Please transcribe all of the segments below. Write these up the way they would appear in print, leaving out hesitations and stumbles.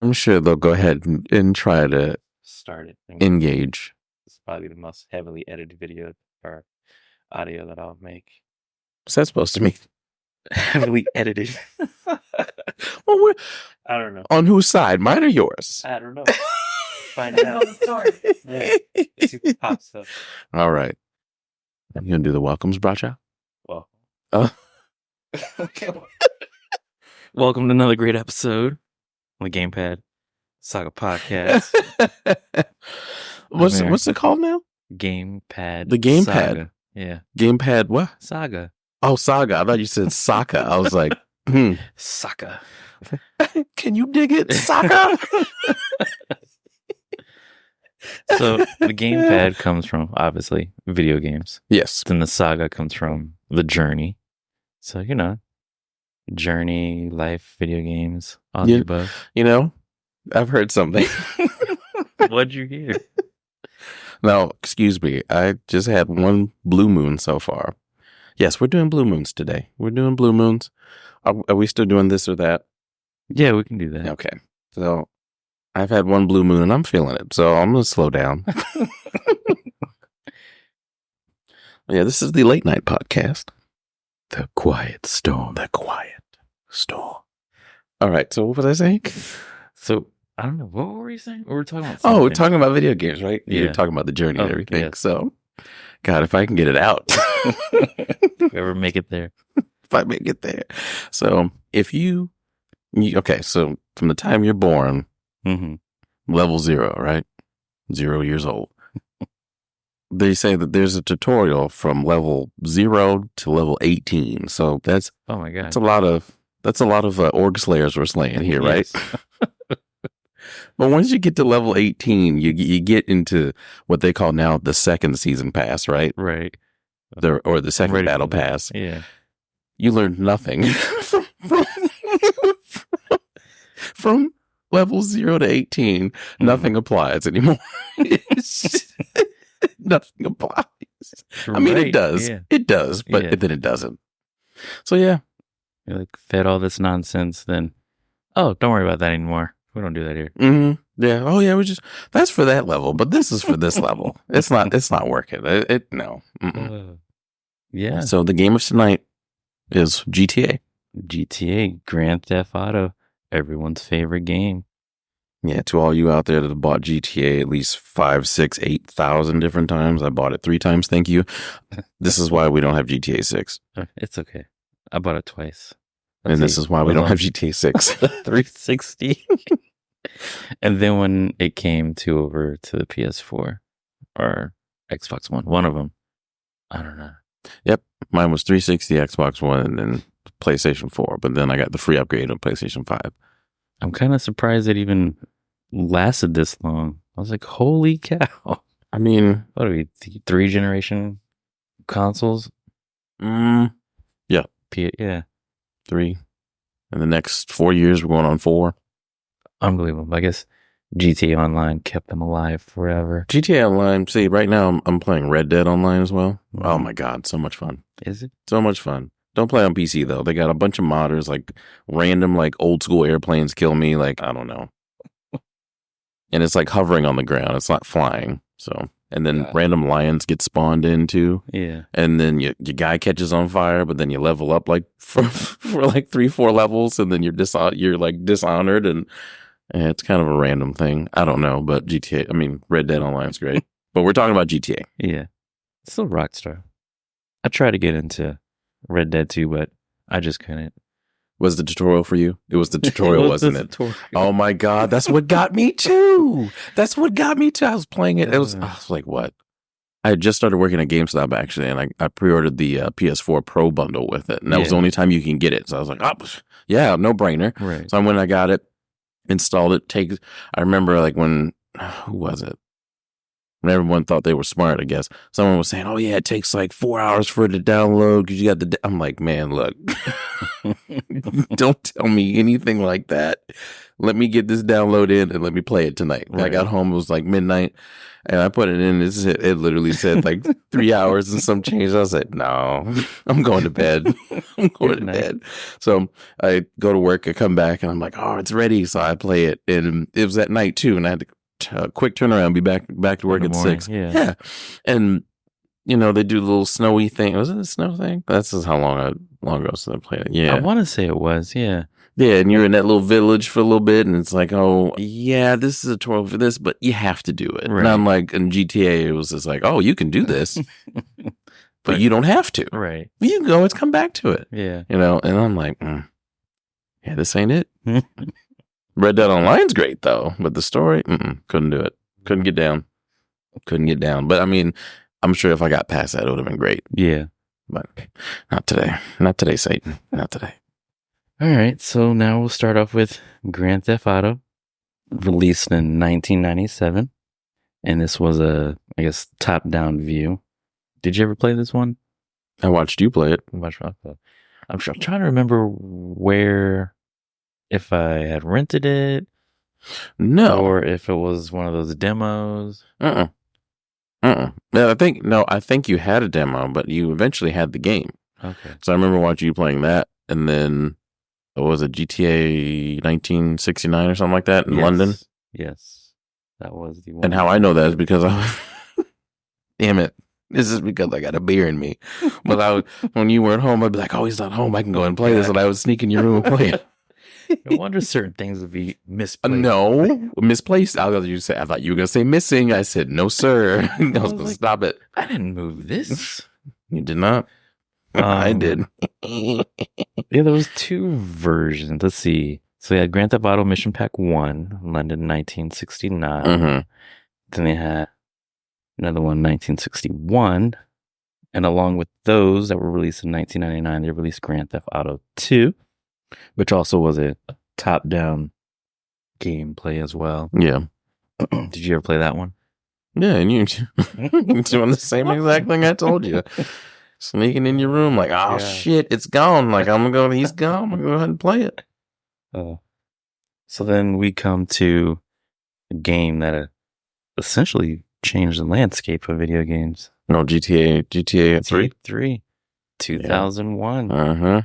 I'm sure they'll go ahead and try to Start it. engage. It's probably the most heavily edited video or audio that I'll make. What's that supposed to mean? Heavily edited. Well, I don't know. on whose side? Mine or yours? I don't know. Find out. Yeah. See what pops up. All right. You gonna do the welcomes, Bracha? Well. Okay. Welcome to another great episode on the Game Pad Saga Podcast. What's it called now? Game Pad. The Game Saga. Pad. Yeah. Game Pad what? Saga. Oh, Saga. I thought you said Saka. I was like, Saga. Can you dig it? Saka. So the Game Pad comes from, obviously, video games. Yes. Then the Saga comes from the journey. So, journey, life, video games, all the above. I've heard something. What'd you hear? Now, excuse me. I just had one blue moon so far. Yes, we're doing blue moons today. We're doing blue moons. Are we still doing this or that? Yeah, we can do that. Okay. So I've had one blue moon and I'm feeling it. So I'm going to slow down. Yeah, this is the late night podcast. The Quiet Storm. The Quiet Storm. All right. So what was I saying? So I don't know. What were we saying? We were talking about something. Oh, we're talking about video games, right? Yeah. You're talking about the journey and everything. Yes. So, God, if I can get it out. If we ever make it there. If I make it there. So if okay, so from the time you're born, level 0, right? 0 years old. They say that there's a tutorial from level 0 to level 18. So that's, oh my God, that's a lot of org slayers we're slaying here, right? Yes. But once you get to level 18, you get into what they call now the second season pass, right? Right. Or the second battle pass. Yeah. You learned nothing from level 0 to 18. Nothing applies anymore. Nothing applies. I mean, it does. Yeah. It does, but then it doesn't. So, yeah. You're like, fed all this nonsense, then, oh, don't worry about that anymore. We don't do that here. Mm-hmm. Yeah. Oh, yeah. That's for that level, but this is for this level. It's not working. No. Yeah. So the game of tonight is GTA. GTA, Grand Theft Auto, everyone's favorite game. Yeah. To all you out there that have bought GTA at least 5, 6, 8,000 different times. I bought it 3 times. Thank you. This is why we don't have GTA 6. It's okay. I bought it twice. And this is why we don't have GTA 6. 360. And then when it came over to the PS4 or Xbox One, one of them, I don't know. Yep. Mine was 360, Xbox One, and then PlayStation 4. But then I got the free upgrade on PlayStation 5. I'm kind of surprised it even lasted this long. I was like, holy cow. I mean, what are we, 3 generation consoles? Yeah. Yeah. 3. In the next 4 years, we're going on 4. Unbelievable. I guess GTA Online kept them alive forever. GTA Online, see, right now I'm playing Red Dead Online as well. Mm-hmm. Oh my God, so much fun. Is it? So much fun. Don't play on PC though. They got a bunch of modders, like random, like old school airplanes kill me. Like, I don't know. And it's like hovering on the ground. It's not flying. So, and then random lions get spawned in too. Yeah. And then your guy catches on fire, but then you level up like for like 3-4 levels, and then you're like dishonored, and it's kind of a random thing. I don't know, but Red Dead Online is great. But we're talking about GTA. Yeah. It's still Rockstar. I tried to get into Red Dead 2, but I just couldn't. Was the tutorial for you? It was the tutorial, wasn't it? Tutorial. Oh my God. That's what got me too. I was playing it. I was like, what? I had just started working at GameStop actually, and I pre-ordered the PS4 Pro bundle with it. And that was the only time you can get it. So I was like, oh, yeah, no brainer. Right. So when I got it, installed it, I remember like when, who was it? And everyone thought they were smart, I guess. Someone was saying, oh, yeah, it takes like 4 hours for it to download because you got the... I'm like, man, look, don't tell me anything like that. Let me get this download in and let me play it tonight. Right. I got home, it was like midnight, and I put it in. It literally said like 3 hours and some change. I said, no, I'm going to bed. I'm going to bed. So I go to work, I come back, and I'm like, oh, it's ready. So I play it, and it was at night too, and I had to quick turnaround, be back to work at 6. Yeah. And they do the little snowy thing. Was it a snow thing? That's just how long ago since I played it. Yeah, I want to say it was. Yeah, and you're in that little village for a little bit, and it's like, oh yeah, this is a tutorial for this, but you have to do it. Right. Not like in GTA, it was just like, oh, you can do this, but you don't have to. Right? You can always come back to it. Yeah, and I'm like, yeah, this ain't it. Red Dead Online's great though, but the story, couldn't do it. Couldn't get down. But I mean, I'm sure if I got past that, it would have been great. Yeah, but not today. Not today, Satan. Not today. All right, so now we'll start off with Grand Theft Auto, released in 1997, and this was a, I guess, top-down view. Did you ever play this one? I watched you play it. I'm trying to remember where. If I had rented it, no, or if it was one of those demos. Yeah, I think you had a demo, but you eventually had the game. Okay. So I remember watching you playing that, and then was it GTA 1969 or something like that in London? Yes, that was the one. And how I know that is because damn it. This is because I got a beer in me. But when you weren't home, I'd be like, oh, he's not home. I can go and play this. And I would sneak in your room and play it. I wonder certain things would be misplaced. No, misplaced. I thought you were going to say missing. I said, no, sir. I was going to stop it. I didn't move this. You did not? I did. Yeah, there was 2 versions. Let's see. So they had Grand Theft Auto Mission Pack 1, London 1969. Mm-hmm. Then they had another one, 1961. And along with those that were released in 1999, they released Grand Theft Auto 2. Which also was a top-down gameplay as well. Yeah. Did you ever play that one? Yeah, and you're doing the same exact thing I told you. Sneaking in your room like, oh, shit, it's gone. Like, he's gone. I'm going to go ahead and play it. So then we come to a game that essentially changed the landscape of video games. No, GTA 3? 3. 2001. Uh-huh.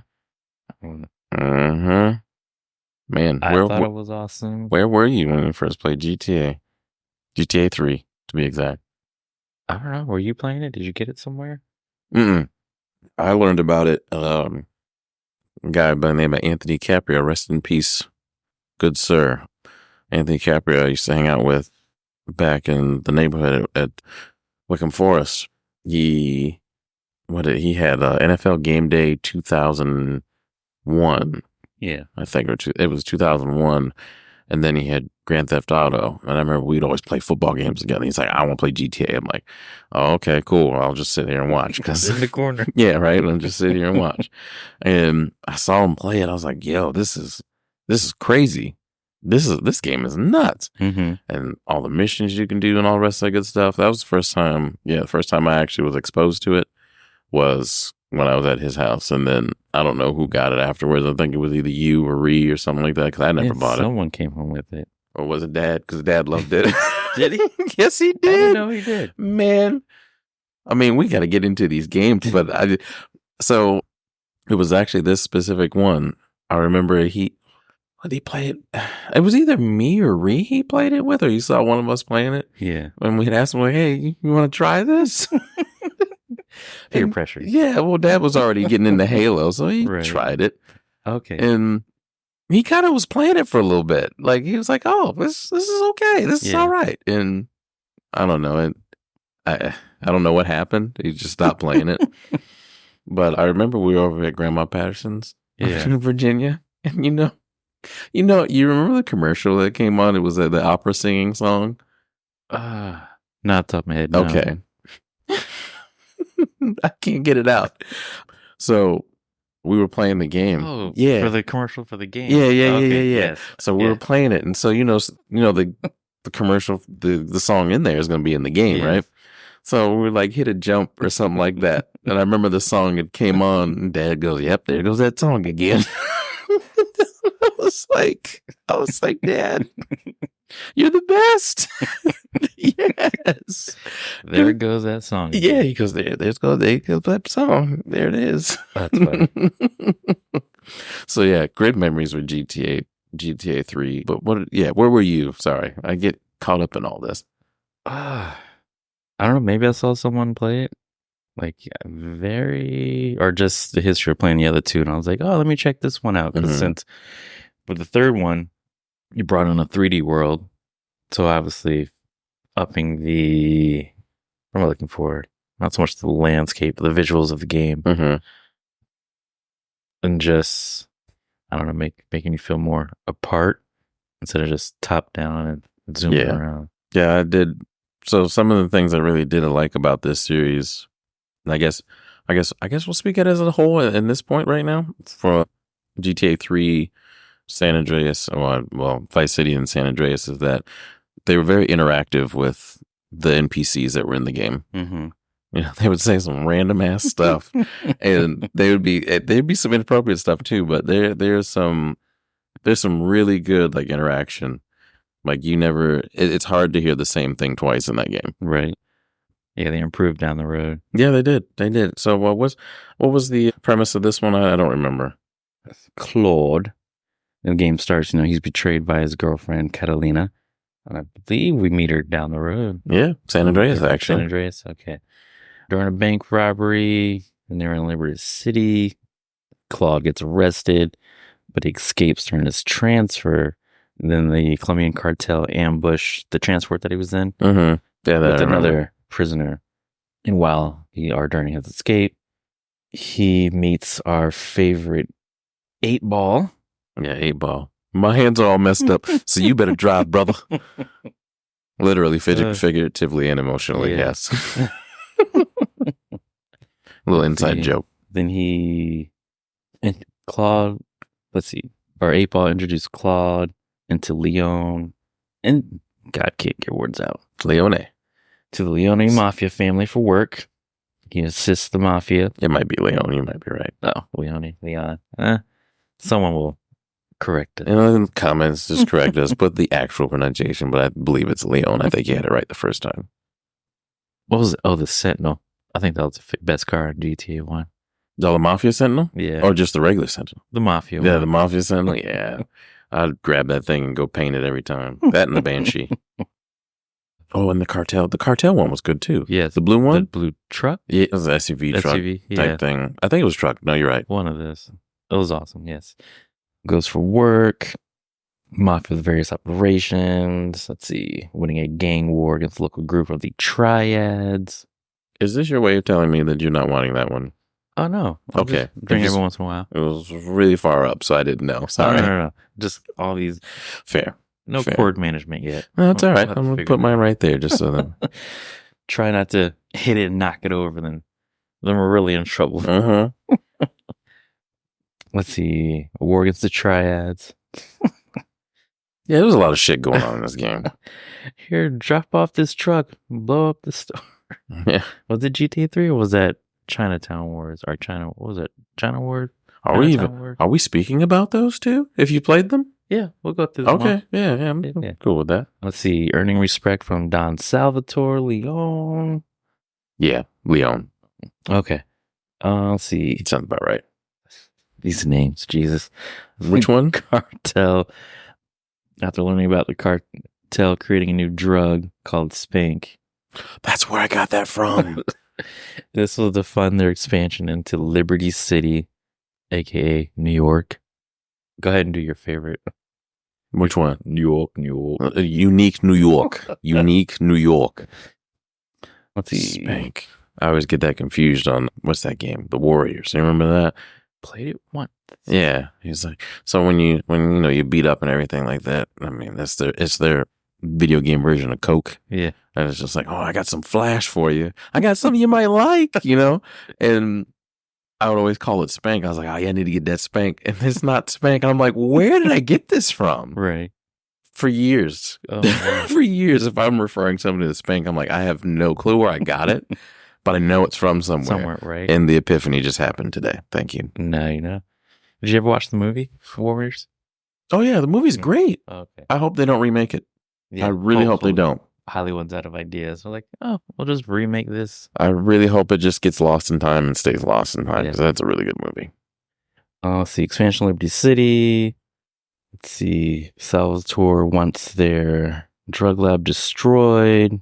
Mm-hmm. Man, I thought it was awesome. Where were you when you first played GTA? GTA 3, to be exact. I don't know. Were you playing it? Did you get it somewhere? I learned about it. A guy by the name of Anthony Caprio, rest in peace, good sir. Anthony Caprio I used to hang out with back in the neighborhood at Wickham Forest. He had NFL Game Day 2001. Yeah, I think it was 2001, and then he had Grand Theft Auto, and I remember we'd always play football games together. He's like, I want to play GTA. I'm like, oh, okay, cool. I'll just sit here and watch. Cause in the corner. Yeah, right. I'll just sit here and watch. And I saw him play it. I was like, yo, this is crazy. This game is nuts. Mm-hmm. And all the missions you can do and all the rest of that good stuff. That was the first time. Yeah, the first time I actually was exposed to it was when I was at his house. And then I don't know who got it afterwards. I think it was either you or Ree or something like that because I never bought it. Someone came home with it. Or was it Dad? Because Dad loved it. Did he? Yes, he did. I didn't know he did. Man. I mean, we got to get into these games. But so it was actually this specific one. I remember he played it? It was either me or Ree he played it with, or you saw one of us playing it. Yeah. When we'd ask him, like, hey, you want to try this? Peer pressure. Yeah. Well, Dad was already getting into Halo, so he tried it. Okay. And he kind of was playing it for a little bit. Like, he was like, oh, this is okay. This is all right. And I don't know. I don't know what happened. He just stopped playing it. But I remember we were over at Grandma Patterson's in Virginia. And you remember the commercial that came on? It was the opera singing song. Not top of my head. No. Okay. I can't get it out. So we were playing the game. Oh, yeah. For the commercial for the game. Yeah. Okay. Yes. So we were playing it. And so, the the commercial, the song in there is going to be in the game, right? So we like hit a jump or something like that. And I remember the song, it came on, and Dad goes, "Yep, there goes that song again." I was like, "Dad, you're the best." Yes. There goes that song. Yeah, he goes, there goes that song. There it is. That's funny. So yeah, great memories with GTA 3. But where were you? Sorry, I get caught up in all this. I don't know. Maybe I saw someone play it, like or just the history of playing the other two, and I was like, oh, let me check this one out. Because since with the third one, you brought in a 3D world, so obviously upping the what am I looking for? Not so much the landscape, but the visuals of the game, and just I don't know, making you feel more apart instead of just top down and zooming around. Yeah, I did. So some of the things I really did like about this series, and I guess we'll speak it as a whole in this point right now for GTA 3, San Andreas, well, Vice City and San Andreas, is that they were very interactive with the NPCs that were in the game. Mm-hmm. You know, they would say some random ass stuff, and there'd be some inappropriate stuff too. But there's some really good like interaction. Like it's hard to hear the same thing twice in that game. Right. Yeah, they improved down the road. Yeah, they did. So what was the premise of this one? I don't remember. Claude. The game starts, he's betrayed by his girlfriend, Catalina. And I believe we meet her down the road. Yeah, San Andreas, actually. San Andreas, okay. During a bank robbery, and they're in Liberty City, Claude gets arrested, but he escapes during his transfer. And then the Colombian cartel ambushed the transport that he was in with another prisoner. And during his escape, he meets our favorite 8-Ball. Yeah, 8-Ball. My hands are all messed up, so you better drive, brother. Literally, figuratively, and emotionally, yes. A little inside joke. Then Claude, our 8-Ball introduced Claude into Leon, and God, can't get words out. Leone. To the Leone Mafia family for work. He assists the Mafia. It might be Leon, you might be right. Oh, Leon. Someone will correct it. In the comments, just correct us. Put the actual pronunciation, but I believe it's Leon. I think you had it right the first time. What was it? Oh, the Sentinel. I think that was the best car in GTA 1. The Mafia Sentinel? Yeah. Or just the regular Sentinel? The Mafia one. Yeah, the Mafia Sentinel? Yeah. I'd grab that thing and go paint it every time. That and the Banshee. Oh, and the Cartel. The Cartel one was good too. Yeah. The blue one? The blue truck? Yeah, it was an SUV truck type thing. I think it was truck. No, you're right. One of this. It was awesome, yes. Goes for work. Mafia with various operations. Let's see. Winning a gang war against the local group of the Triads. Is this your way of telling me that you're not wanting that one? Oh, no. Okay. Drink every once in a while. It was really far up, so I didn't know. Sorry. No. Just all these. Fair. No chord management yet. No, it's all right. I'm going to put mine right there just so that. Try not to hit it and knock it over, then we're really in trouble. Uh-huh. Let's see. A war against the Triads. Yeah, there's a lot of shit going on in this game. Here, drop off this truck, blow up the store. Yeah. Was it GTA 3 or was that Chinatown Wars? Or what was it? China Wars? Are we speaking about those two? If you played them? Yeah, we'll go through them. Okay. Yeah, I'm cool with that. Let's see. Earning respect from Don Salvatore Leon. Yeah, Leon. Okay. Let's see. It sounds about right. These names, Jesus. Which one? Cartel. After learning about the cartel creating a new drug called Spank. That's where I got that from. This was to fund their expansion into Liberty City, a.k.a. New York. Go ahead and do your favorite. Which one? New York. Unique New York. Unique New York. Let's see. Spank. I always get that confused on, what's that game? The Warriors. You remember that? Played it once. Yeah. He's like, so when you beat up and everything like that, I mean, it's their video game version of Coke. Yeah. And it's just like, oh, I got some Flash for you. I got something you might like, And I would always call it Spank. I was like, oh, yeah, I need to get that Spank. And it's not Spank. And I'm like, where did I get this from? Right. For years. Oh, wow. For years, if I'm referring somebody to Spank, I'm like, I have no clue where I got it, but I know it's from somewhere. Somewhere, right? And the epiphany just happened today. Thank you. No, you know. Did you ever watch the movie Warriors? Oh, yeah, the movie's great. Okay. I hope they don't remake it. Yeah, I really hope they hopefully. don't. Hollywood's out of ideas. We're like, oh, we'll just remake this. I really hope it just gets lost in time and stays lost in time, because Yeah. that's a really good movie. Let's see, Expansion Liberty City. Let's see, Salvatore wants their drug lab destroyed.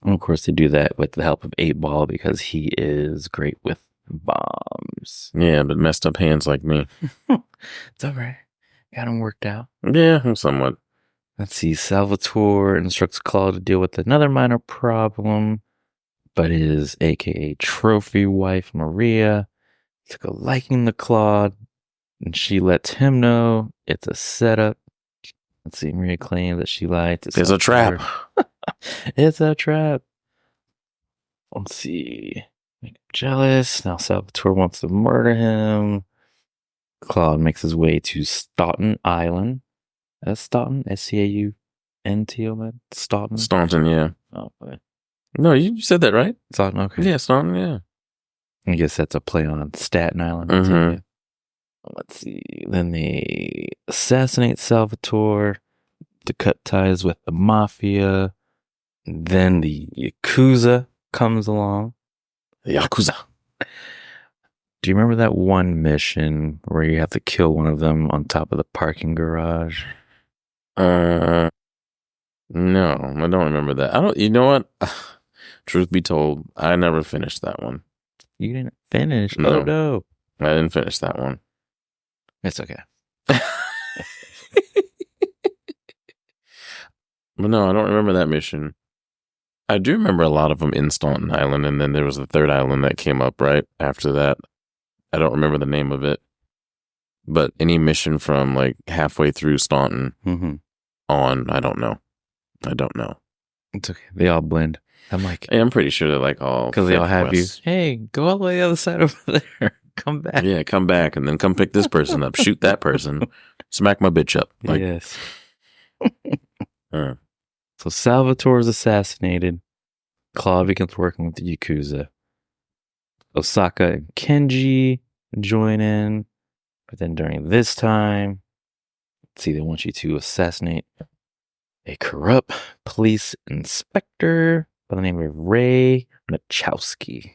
And of course, they do that with the help of 8-Ball because he is great with bombs. Yeah, but messed up hands like me. It's all right. Got him worked out. Yeah, somewhat. Let's see, Salvatore instructs Claude to deal with another minor problem, but his aka trophy wife, Maria, took a liking to Claude, and she lets him know it's a setup. Let's see, Maria claims that she lied to It's a trap. It's a trap. Let's see. Make him jealous. Now Salvatore wants to murder him. Claude makes his way to Staunton Island. That's Staunton? S-C-A-U-N-T-O-N? Staunton? Staunton, yeah. Oh, okay. No, you said that right. Staunton, okay. Yeah, Staunton, yeah. I guess that's a play on Staten Island. Mm-hmm. Let's see. Then they assassinate Salvatore to cut ties with the mafia. Then the Yakuza comes along. The Yakuza. Do you remember that one mission where you have to kill one of them on top of the parking garage? No, I don't remember that. You know what? Truth be told, I never finished that one. You didn't finish? No. Oh, no. I didn't finish that one. It's okay. But no, I don't remember that mission. I do remember a lot of them in Staunton Island, and then there was the third island that came up right after that. I don't remember the name of it. But any mission from like halfway through Staunton on, I don't know. It's okay. They all blend. I'm like, Yeah, I'm pretty sure they're like all because they all have you. west. Hey, go all the way the other side over there. Come back. Yeah, come back and then come pick this person up. Shoot that person. Smack my bitch up. Like, Yes. uh, So Salvatore is assassinated. Claude begins working with the Yakuza. Osaka and Kenji join in. But then during this time, let's see, they want you to assassinate a corrupt police inspector by the name of Ray Machowski.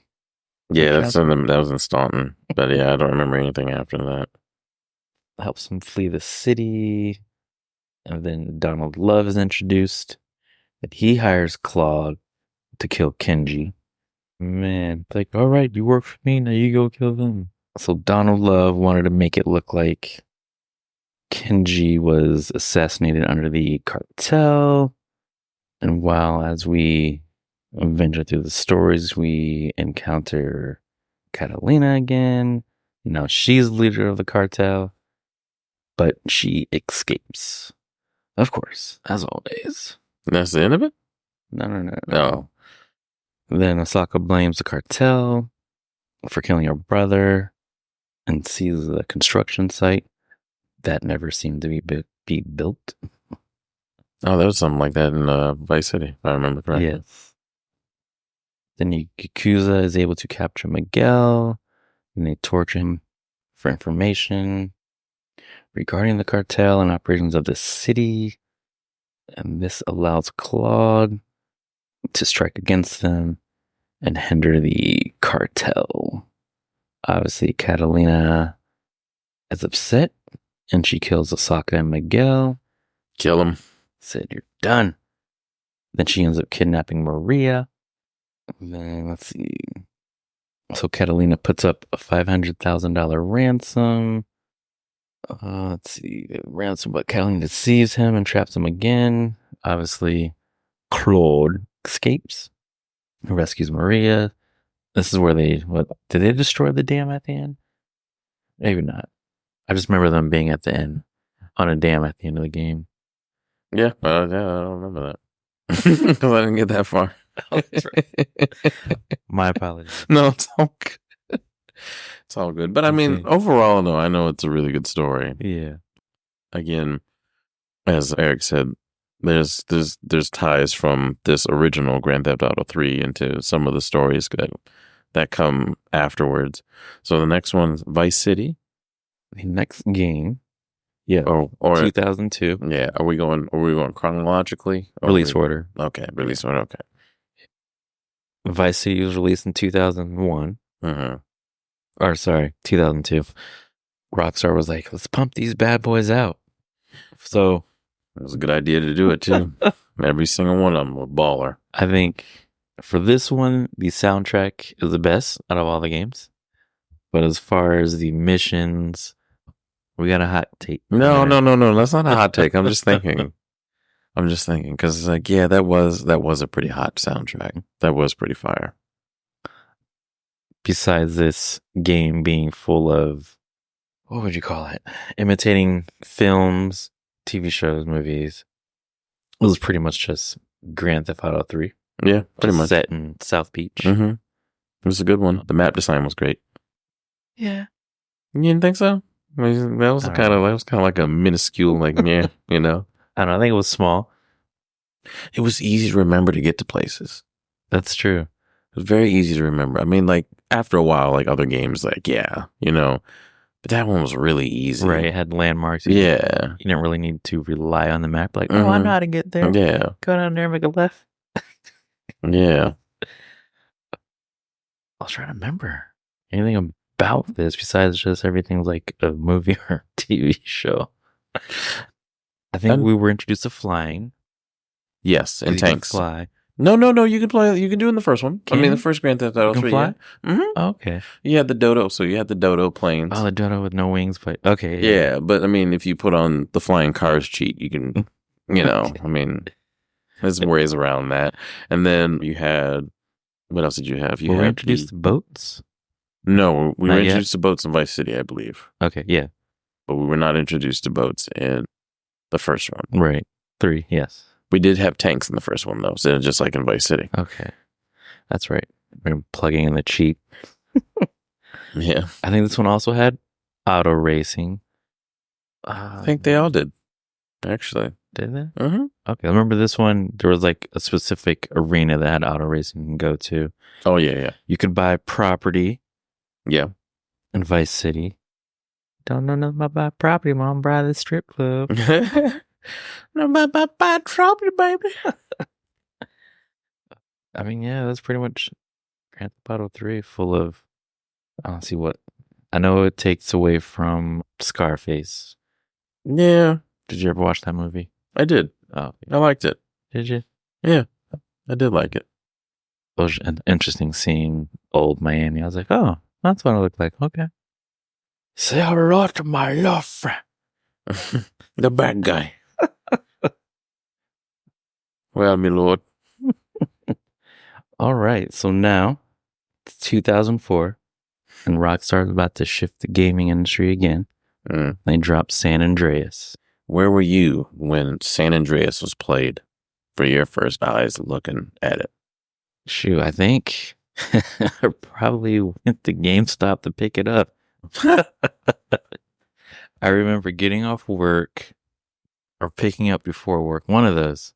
yeah, that was in Staunton. But yeah, I don't remember anything after that. Helps him flee the city. And then Donald Love is introduced. And he hires Claude to kill Kenji. Man, it's like, all right, you work for me, now you go kill them. So Donald Love wanted to make it look like Kenji was assassinated under the cartel. And while as we venture through the stories, we encounter Catalina again. Now she's the leader of the cartel, but she escapes. Of course, as always. That's the end of it? No. No. Then Osaka blames the cartel for killing her brother and sees the construction site that never seemed to be built. Oh, there was something like that in Vice City, if I remember correctly. Yes. Then Yakuza is able to capture Miguel, and they torture him for information regarding the cartel and operations of the city. And this allows Claude to strike against them and hinder the cartel. Obviously, Catalina is upset, and she kills Osaka and Miguel. Kill him. Said, you're done. Then she ends up kidnapping Maria. Then, let's see. So Catalina puts up a $500,000 ransom. Let's see. Ransom, but Catalina deceives him and traps him again. Obviously, Claude escapes. Rescues Maria. This is where did they destroy the dam at the end? Maybe not. I just remember them being at the end on a dam at the end of the game. Yeah, I don't remember that. Because I didn't get that far. Oh, that's right. My apologies. No, it's all good. It's all good. But I mean, Okay. overall, no, I know it's a really good story. Yeah. Again, as Eric said, there's ties from this original Grand Theft Auto 3 into some of the stories that come afterwards. So the next one's Vice City. The next game, yeah, or 2002. Yeah, are we going chronologically? Release order. Okay, release order. Okay. Vice City was released in 2001. Or sorry, 2002. Rockstar was like, let's pump these bad boys out. So it was a good idea to do it too. Every single one of them were baller. I think for this one, the soundtrack is the best out of all the games. But as far as the missions, we got a hot take. No. That's not a hot take. I'm just thinking because it's like, yeah, that was a pretty hot soundtrack. That was pretty fire. Besides this game being full of, what would you call it? Imitating films, TV shows, movies. It was pretty much just Grand Theft Auto 3. Yeah, pretty much. Set in South Beach. Mm-hmm. It was a good one. The map design was great. Yeah. You didn't think so? I mean, that was kind of like a minuscule, like, yeah, you know? I don't know. I think it was small. It was easy to remember to get to places. That's true. It was very easy to remember. I mean, like, after a while, like other games, like, yeah, you know, but that one was really easy. Right. It had landmarks. Yeah. You didn't really need to rely on the map. Like, I know how to get there. Yeah. Go down there and make a left. Yeah. I was trying to remember anything about this besides just everything's like a movie or TV show. I think we were introduced to flying. Yes, and tanks. Fly. No. You can play. You can do it in the first one. The first Grand Theft Auto 3. Fly? Yeah. Mm-hmm. Oh, okay. You had the Dodo, so you had the Dodo planes. Oh, the Dodo with no wings, but okay. Yeah, but I mean, if you put on the flying cars cheat, you can, you know, Okay. I mean, there's ways around that. And then you had, what else did you have? You were had introduced to boats? No, we Not were yet? introduced to boats in Vice City, I believe. Okay, yeah. But we were not introduced to boats in the first one. Right. 3, yes. We did have tanks in the first one, though, so just like in Vice City. Okay. That's right. We're plugging in the cheat. Yeah. I think this one also had auto racing. I think they all did, actually. Did they? Mm-hmm. Okay. I remember this one, there was like a specific arena that had auto racing you can go to. Oh, yeah. You could buy property. Yeah. In Vice City. Don't know nothing about property, Mom. Buy the strip club. No, buy property, baby. I mean, yeah, that's pretty much Grand Theft Auto 3 full of, I don't see what, I know it takes away from Scarface. Yeah. Did you ever watch that movie? I did. Oh, I liked it. did you? Yeah, I did like it. It was an interesting seeing old Miami. I was like, oh, that's what it looked like. Okay. Say hello to my love friend. The bad guy. Well, my lord. All right. So now it's 2004 and Rockstar's about to shift the gaming industry again. They dropped San Andreas. Where were you when San Andreas was played for your first eyes looking at it? Shoot, I think I probably went to GameStop to pick it up. I remember getting off work or picking up before work. One of those.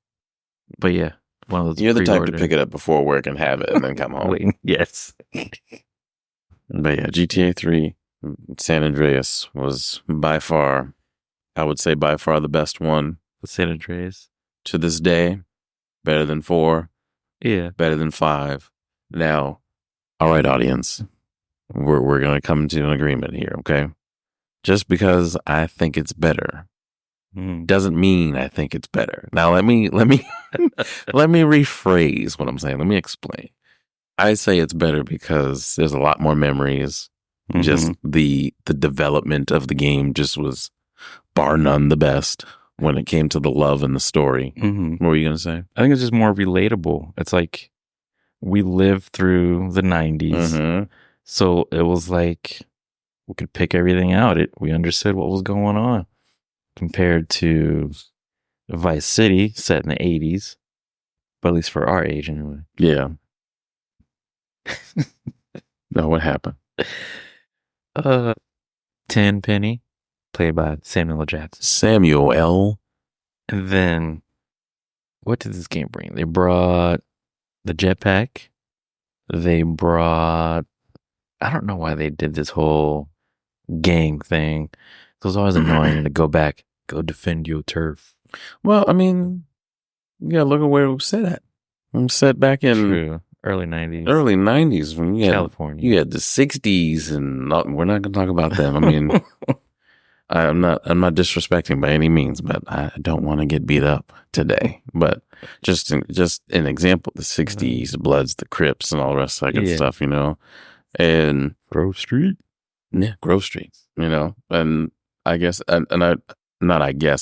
But yeah, one of those. You're the type to pre-ordered. pick it up before work and have it and then come home. Wait, yes. But yeah, GTA 3, San Andreas was by far, I would say by far the best one. San Andreas. To this day, better than 4, Yeah. better than 5. Now, all right, audience, we're going to come to an agreement here, okay? Just because I think it's better doesn't mean I think it's better. Now, let me let me rephrase what I'm saying. Let me explain. I say it's better because there's a lot more memories. Just the development of the game just was bar none the best when it came to the love and the story. What were you going to say? I think it's just more relatable. It's like we lived through the 90s. So it was like we could pick everything out. We understood what was going on compared to Vice City set in the 80s, but at least for our age anyway. Yeah. No, what happened? Tenpenny, played by Samuel L. Jackson. Samuel L. And then, what did this game bring? They brought the jetpack. They brought... I don't know why they did this whole gang thing. It was always annoying to go back, go defend your turf. Well, I mean, yeah, look at where it was set at. It was set back in... True. Early 90s. Early 90s when California. You had the 60s, and we're not going to talk about them. I mean, I'm not disrespecting by any means, but I don't want to get beat up today. But just an example, the 60s, Bloods, the Crips, and all the rest of that good stuff, you know. And Grove Street. Yeah, Grove Street, you know. And I guess, I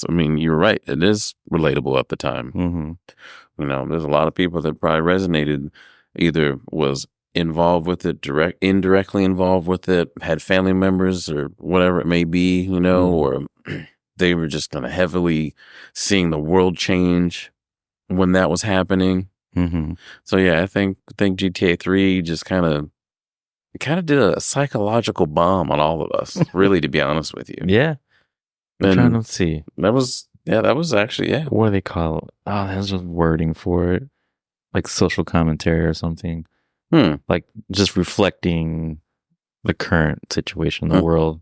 mean, you're right. It is relatable at the time. Mm-hmm. You know, there's a lot of people that probably resonated, either was involved with it, indirectly involved with it, had family members or whatever it may be, you know, or they were just kind of heavily seeing the world change when that was happening. Mm-hmm. So yeah, I think GTA 3 just kind of did a psychological bomb on all of us, really, to be honest with you. Yeah. I'm trying to see. That was actually, yeah. What do they call it? Oh, that's just wording for it. Like social commentary or something. Like just reflecting the current situation in the world.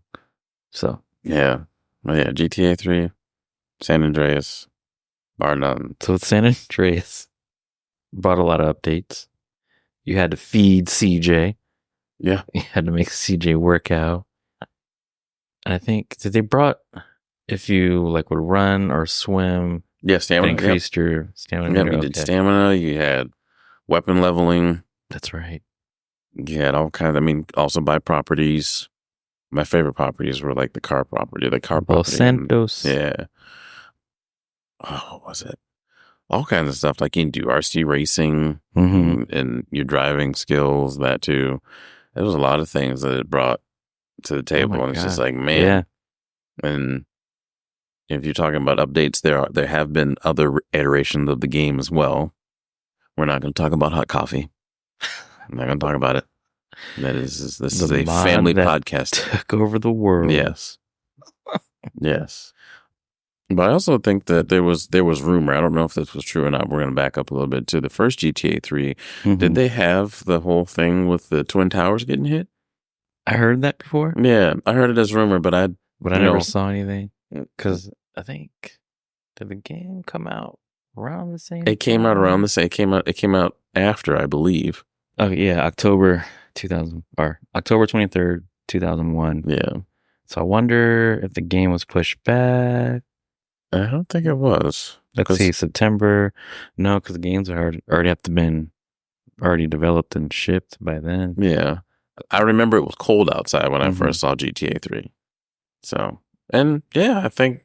So. Yeah. Well, yeah, GTA 3, San Andreas, bar none. So San Andreas brought a lot of updates. You had to feed CJ. Yeah. You had to make CJ work out. I think, they brought, if you like would run or swim, stamina. it increased your stamina. Yeah, you did stamina. You had weapon leveling. That's right. You had all kinds. I mean, also by properties. My favorite properties were like the car property, Los Santos. Yeah. Oh, what was it? All kinds of stuff. Like you can do RC racing and your driving skills, that too. There was a lot of things that it brought to the table. And it's just like, man. Yeah. And if you're talking about updates, there have been other iterations of the game as well. We're not going to talk about hot coffee. I'm not going to talk about it. This is a family podcast. Took over the world. Yes. Yes. But I also think that there was rumor. I don't know if this was true or not. We're going to back up a little bit to the first GTA 3. Mm-hmm. Did they have the whole thing with the Twin Towers getting hit? I heard that before. Yeah, I heard it as rumor, but I never saw anything. Because I think, did the game come out around the same time? It came out around the same. It came out after, I believe. Oh yeah, October 23rd, 2001. Yeah. So I wonder if the game was pushed back. I don't think it was. Let's see, September. No, because the games already have to been already developed and shipped by then. Yeah. I remember it was cold outside when I first saw GTA 3. So, and yeah, I think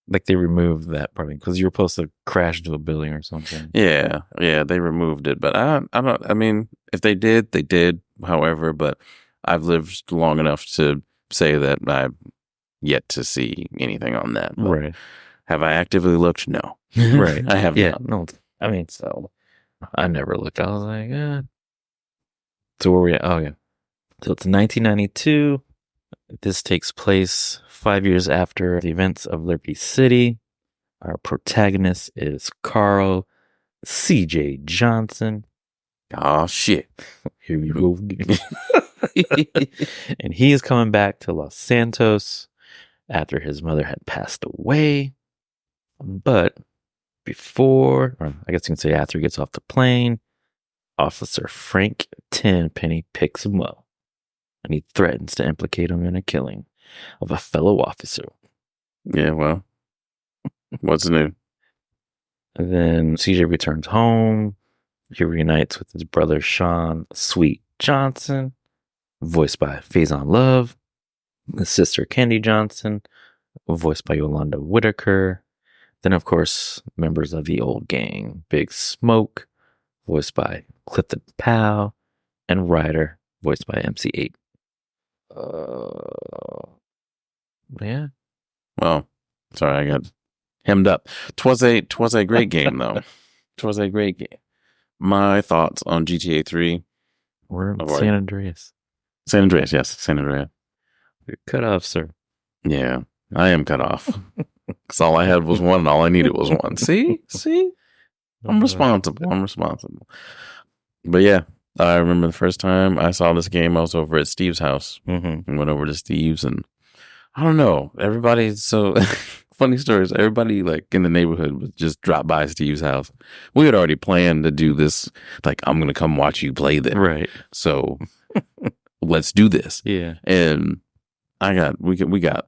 like they removed that probably because you were supposed to crash into a building or something. Yeah, they removed it. But I mean, if they did, they did. However, but I've lived long enough to say that I've yet to see anything on that. But right. Have I actively looked? No. Right. I have not. No. I mean, so I never looked. I was like, So where we at? Oh, yeah. So it's 1992. This takes place 5 years after the events of Liberty City. Our protagonist is Carl C.J. Johnson. Oh, shit. Here we go. And he is coming back to Los Santos after his mother had passed away. But before, or I guess you can say after he gets off the plane, Officer Frank Tenpenny picks him up. And he threatens to implicate him in a killing of a fellow officer. Yeah, well, what's new? And then CJ returns home. He reunites with his brother Sean Sweet Johnson, voiced by Faison Love. His sister Candy Johnson, voiced by Yolanda Whitaker. Then, of course, members of the old gang, Big Smoke, voiced by Clifton Powell, and Ryder, voiced by MC8. Yeah. Well, sorry, I got hemmed up. 'Twas a great game, though. 'Twas a great game. My thoughts on GTA 3. We're in San Andreas. San Andreas, yes. San Andreas. You're cut off, sir. Yeah, I am cut off. Because all I had was one, and all I needed was one. See? I'm responsible. But yeah, I remember the first time I saw this game, I was over at Steve's house. And went over to Steve's, and I don't know. Everybody, so funny stories. Everybody like in the neighborhood would just drop by Steve's house. We had already planned to do this. Like, I'm going to come watch you play this. Right. So let's do this. Yeah. And we got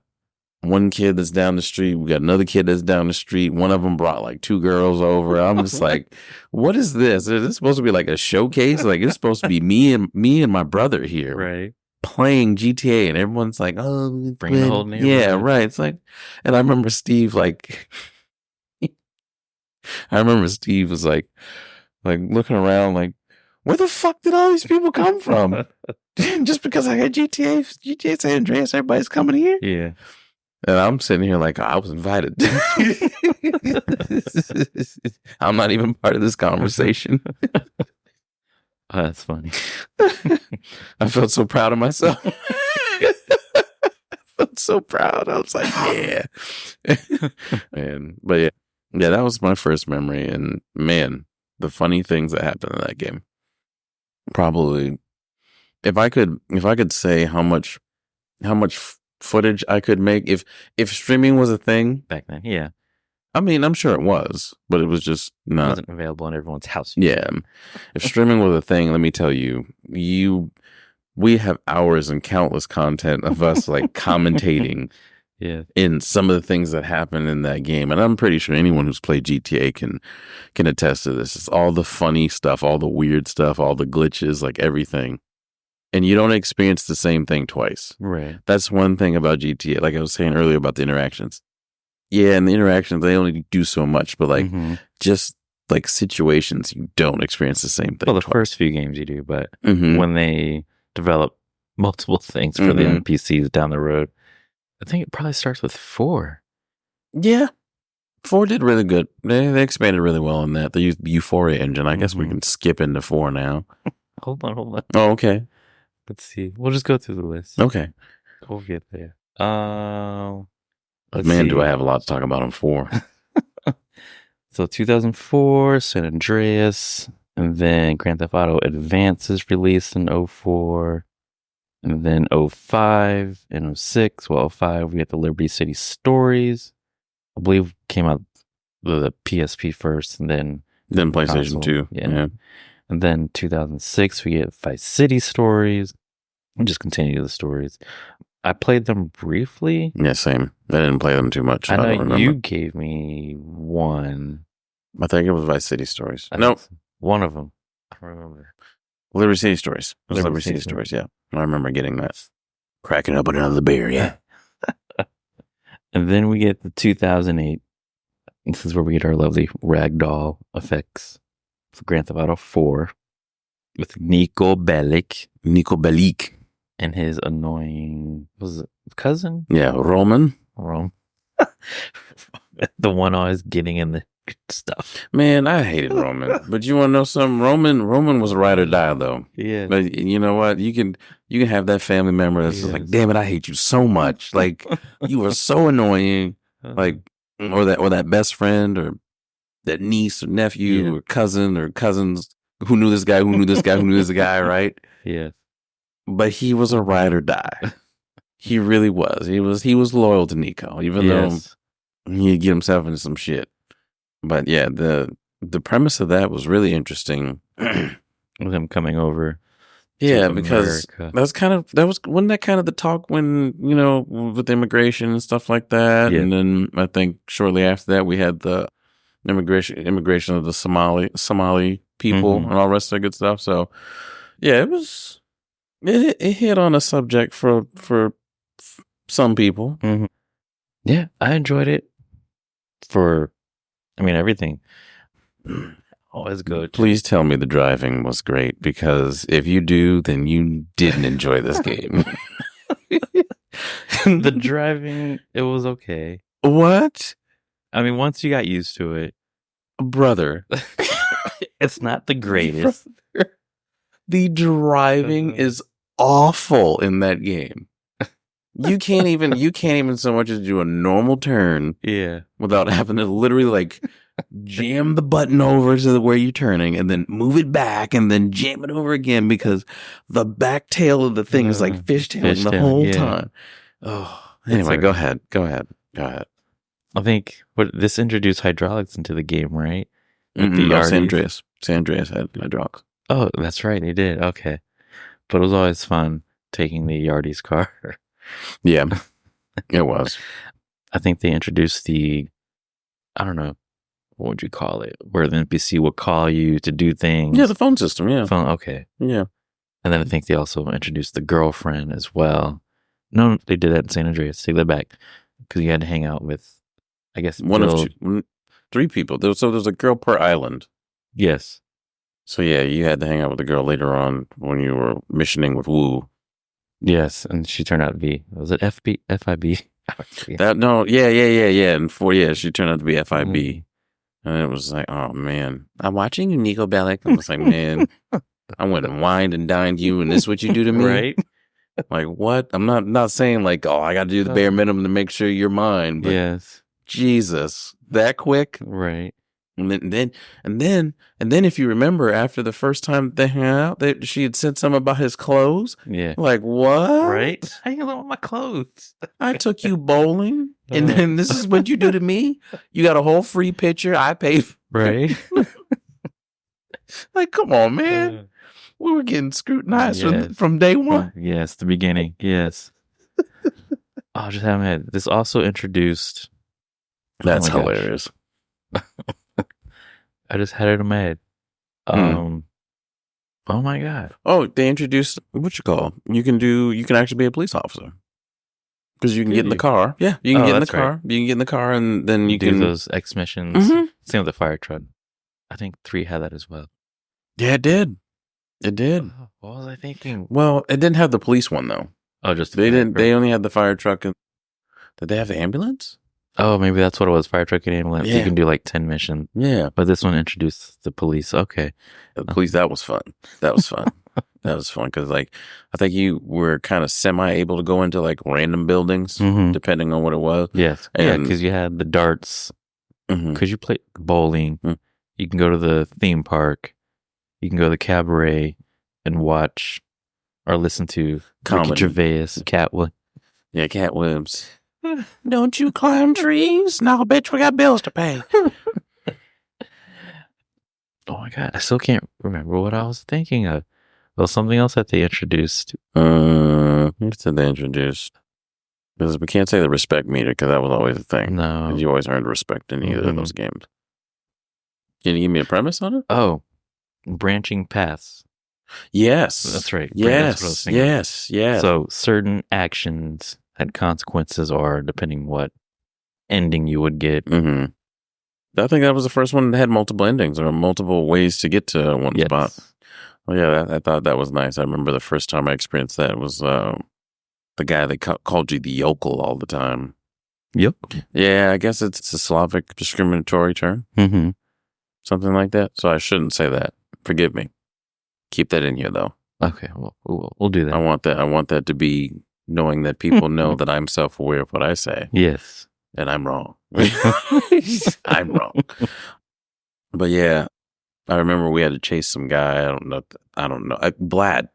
one kid that's down the street. We got another kid that's down the street. One of them brought like 2 girls over. I'm just like, what is this? Is this supposed to be like a showcase? Like, it's supposed to be me and my brother here. Right. Playing GTA, and everyone's like, oh, bring the whole neighborhood. Yeah, right. It's like, and I remember Steve like, was like looking around like, where the fuck did all these people come from? Just because I got GTA San Andreas, everybody's coming here? Yeah. And I'm sitting here like, I was invited. I'm not even part of this conversation. Oh, that's funny. I felt so proud of myself. I felt so proud. I was like, yeah. But yeah, that was my first memory. And man, the funny things that happened in that game. Probably, if I could say how much footage I could make if streaming was a thing back then. Yeah. I mean, I'm sure it was, but it was just not. It wasn't available in everyone's house. Yeah. If streaming was a thing, let me tell you, we have hours and countless content of us like commentating in some of the things that happen in that game. And I'm pretty sure anyone who's played GTA can attest to this. It's all the funny stuff, all the weird stuff, all the glitches, like everything. And you don't experience the same thing twice. Right. That's one thing about GTA. Like I was saying earlier about the interactions. Yeah, and the interactions, they only do so much, but like just like situations, you don't experience the same thing. Well, the first few games you do, but when they develop multiple things for the NPCs down the road, I think it probably starts with 4. Yeah. 4 did really good. They expanded really well on that. They used the Euphoria engine. I guess we can skip into 4 now. Hold on. Oh, okay. Let's see. We'll just go through the list. Okay. We'll get there. Do I have a lot to talk about on 4. So 2004, San Andreas, and then Grand Theft Auto Advances released in 04, and then 05 and 06. Well, 05, we got the Liberty City Stories. I believe came out the PSP first, and then PlayStation 2. Yeah. And then 2006, we get Vice City Stories. And just continue the stories. I played them briefly. Yeah, same. I didn't play them too much. I know don't remember. You gave me one. I think it was Vice City Stories. No. One of them. I don't remember. Liberty City Stories. It was Liberty City Stories, yeah. I remember getting that. Cracking up another beer, yeah. And then we get the 2008. This is where we get our lovely ragdoll effects for Grand Theft Auto 4 with Nico Bellic. And his annoying, was it cousin? Yeah, Roman. The one always getting in the stuff. Man, I hated Roman. But you want to know something? Roman was a ride or die, though. Yeah. But you know what? You can have that family member that's just like, damn it, I hate you so much. Like, you are so annoying. Like, or that best friend or that niece or nephew or cousin or cousins who knew this guy, who knew this guy, right? Yeah. But he was a ride or die. He really was. He was loyal to Nico, even though he'd get himself into some shit. But yeah, the premise of that was really interesting. With him coming over. Yeah, because wasn't that kind of the talk when, with immigration and stuff like that? Yeah. And then I think shortly after that we had the immigration of the Somali people and all the rest of that good stuff. So yeah, it hit on a subject for some people. Mm-hmm. Yeah, I enjoyed it everything. Always good. Please tell me the driving was great, because if you do, then you didn't enjoy this game. The driving, it was okay. What? Once you got used to it. Brother. It's not the greatest. The driving is awful in that game. You can't even so much as do a normal turn. Yeah. Without having to literally like jam the button over to where you're turning and then move it back and then jam it over again because the back tail of the thing is like fishtailing the whole time. Oh, anyway, go ahead. I think this introduced hydraulics into the game, right? San Andreas. San Andreas had hydraulics. Oh, that's right. They did. Okay. But it was always fun taking the Yardies car. Yeah, it was. I think they introduced I don't know, what would you call it? Where the NPC would call you to do things. Yeah, the phone system, yeah. Okay. Yeah. And then I think they also introduced the girlfriend as well. No, they did that in San Andreas. Take that back. Because you had to hang out with, I guess, three people. So there's a girl per island. Yes. So yeah, you had to hang out with the girl later on when you were missioning with Wu. Yes, and she turned out to be, was it FIB? Yeah. And she turned out to be FIB. And it was like, oh man, I'm watching you, Nico Bellic. I was like, man, I went and wined and dined you, and this is what you do to me? Right? Like, what? I'm not saying like, oh, I got to do the bare minimum to make sure you're mine. But yes. Jesus, that quick? Right. And then, if you remember, after the first time they hung out, she had said something about his clothes. Yeah. Like, what? Right? How you doing with my clothes? I took you bowling, and then this is what you do to me? You got a whole free picture. I paid. Right? Like, come on, man. We were getting scrutinized from day one. Yes, the beginning. Yes. Oh, just haven't had. This also introduced. That's hilarious. I just had it in my head. Oh my God. Oh, they introduced what you call. You can actually be a police officer. Because you can get in the car. Yeah, you can get in the car. Right. You can get in the car and then you can do those X missions. Mm-hmm. Same with the fire truck. I think 3 had that as well. Yeah, it did. It did. Oh, what was I thinking? Well, it didn't have the police one though. Oh, just they didn't. They only had the fire truck. Did they have the ambulance? Oh, maybe that's what it was. Fire truck and ambulance. Yeah. You can do like 10 missions. Yeah. But this one introduced the police. Okay. The police, that was fun. That was fun. That was fun because, like, I think you were kind of semi-able to go into, like, random buildings, depending on what it was. Yes. And, because you had the darts. Because you play bowling. You can go to the theme park. You can go to the cabaret and watch or listen to Ricky Gervais, Cat Williams. Yeah, Cat Williams. Don't you climb trees? No, bitch, we got bills to pay. Oh my God, I still can't remember what I was thinking of. Well, something else that they introduced. What did they introduce? Because we can't say the respect meter because that was always a thing. No. You always earned respect in either of those games. Can you give me a premise on it? Oh, branching paths. Yes. That's right. Yes. Yes. Yes. So certain actions had consequences or depending what ending you would get. Mm-hmm. I think that was the first one that had multiple endings or multiple ways to get to one spot. Well, yeah, I thought that was nice. I remember the first time I experienced that was the guy that called you the yokel all the time. Yep. Yeah, I guess it's a Slavic discriminatory term. Mm-hmm. Something like that. So I shouldn't say that. Forgive me. Keep that in here, though. Okay, well, we'll do that. I want that to be knowing that people know that I'm self-aware of what I say. Yes. And I'm wrong. I'm wrong. But yeah, I remember we had to chase some guy. I don't know. Vlad,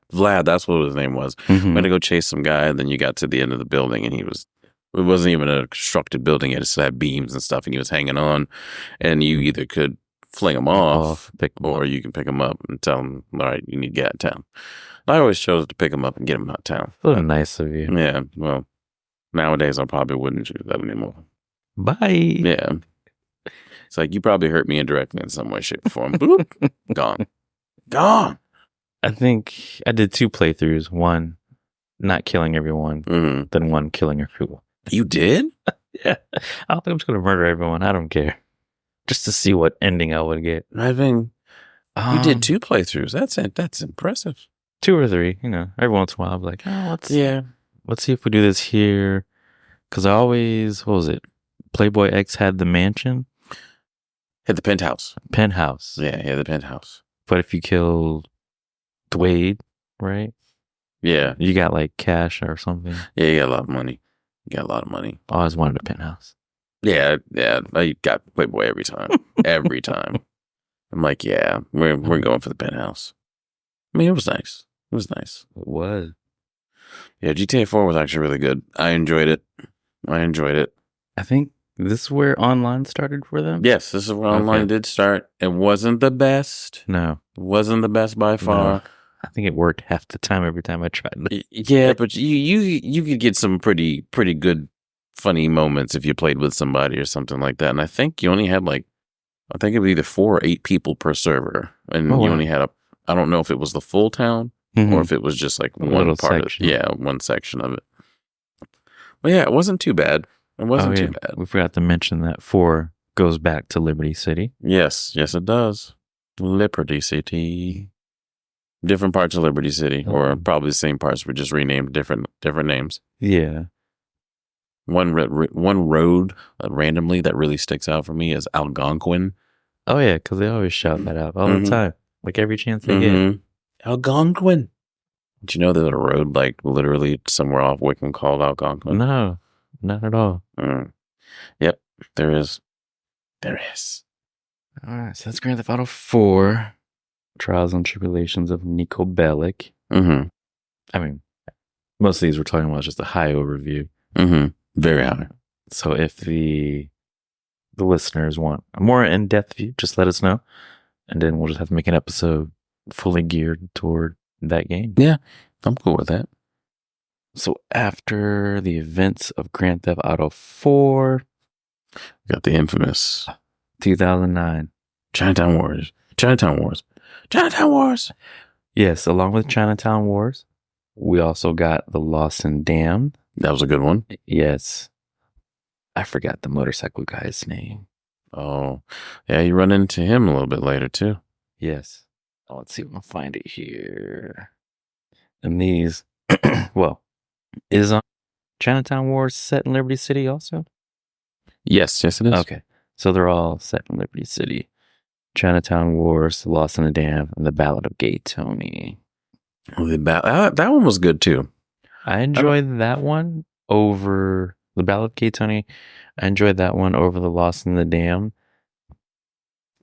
that's what his name was. Mm-hmm. We had to go chase some guy, and then you got to the end of the building, and it wasn't even a constructed building. It just had beams and stuff, and he was hanging on, and you either could fling him off, or you can pick him up and tell him, all right, you need to get out of town. I always chose to pick him up and get him out of town. So nice of you. Yeah, well, nowadays I probably wouldn't choose that anymore. Bye. Yeah. It's like, you probably hurt me indirectly in some way, shape, or form. Boop. Gone. I think I did 2 playthroughs. One, not killing everyone. Mm-hmm. Then one, killing everyone. You did? Yeah. I don't think I'm just going to murder everyone. I don't care. Just to see what ending I would get. I mean, you did 2 playthroughs. That's impressive. 2 or 3, every once in a while I'm like, let's see if we do this here. Because I always, what was it? Playboy X had the mansion. Had the penthouse. Penthouse. Yeah, he had the penthouse. But if you killed Dwayne, right? Yeah. You got like cash or something? Yeah, you got a lot of money. I always wanted a penthouse. Yeah. I got Playboy every time. Every time. I'm like, yeah, we're going for the penthouse. I mean, it was nice. It was. Yeah, GTA 4 was actually really good. I enjoyed it. I think this is where online started for them? Yes, this is where online did start. It wasn't the best. No. It wasn't the best by far. No. I think it worked half the time every time I tried it. Yeah, but you could get some pretty good funny moments if you played with somebody or something like that. And I think you only had I think it was either 4 or 8 people per server. And you only had I don't know if it was the full town or if it was just like one part section. One section of it. But yeah, it wasn't too bad. It wasn't too bad. We forgot to mention that 4 goes back to Liberty City. Yes, it does. Liberty City. Different parts of Liberty City, or probably the same parts, but just renamed different names. Yeah. One road randomly that really sticks out for me is Algonquin. Oh yeah, because they always shout that out all the time, like every chance they get. Algonquin. Did you know there's a road literally somewhere off Wickham called Algonquin? No, not at all. Yep, there is. All right, so that's Grand Theft Auto 4. Trials and Tribulations of Nico Bellic. I mean, most of these we're talking about just a high overview. Very high. So if the listeners want a more in-depth view, just let us know. And then we'll just have to make an episode fully geared toward that game. Yeah, I'm cool with that. So after the events of Grand Theft Auto 4... got the infamous... 2009. Chinatown Wars. Yes, along with Chinatown Wars, we also got The Lost and Damned. That was a good one. Yes. I forgot the motorcycle guy's name. Oh, yeah, you run into him a little bit later, too. Yes. Oh, let's see if I can find it here. And these, is Chinatown Wars set in Liberty City also? Yes, it is. Okay. So they're all set in Liberty City. Chinatown Wars, Lost in the Dam, and The Ballad of Gay Tony. That one was good, too. I enjoyed that one over The Ballad of Gay Tony. I enjoyed that one over The Lost in the Dam.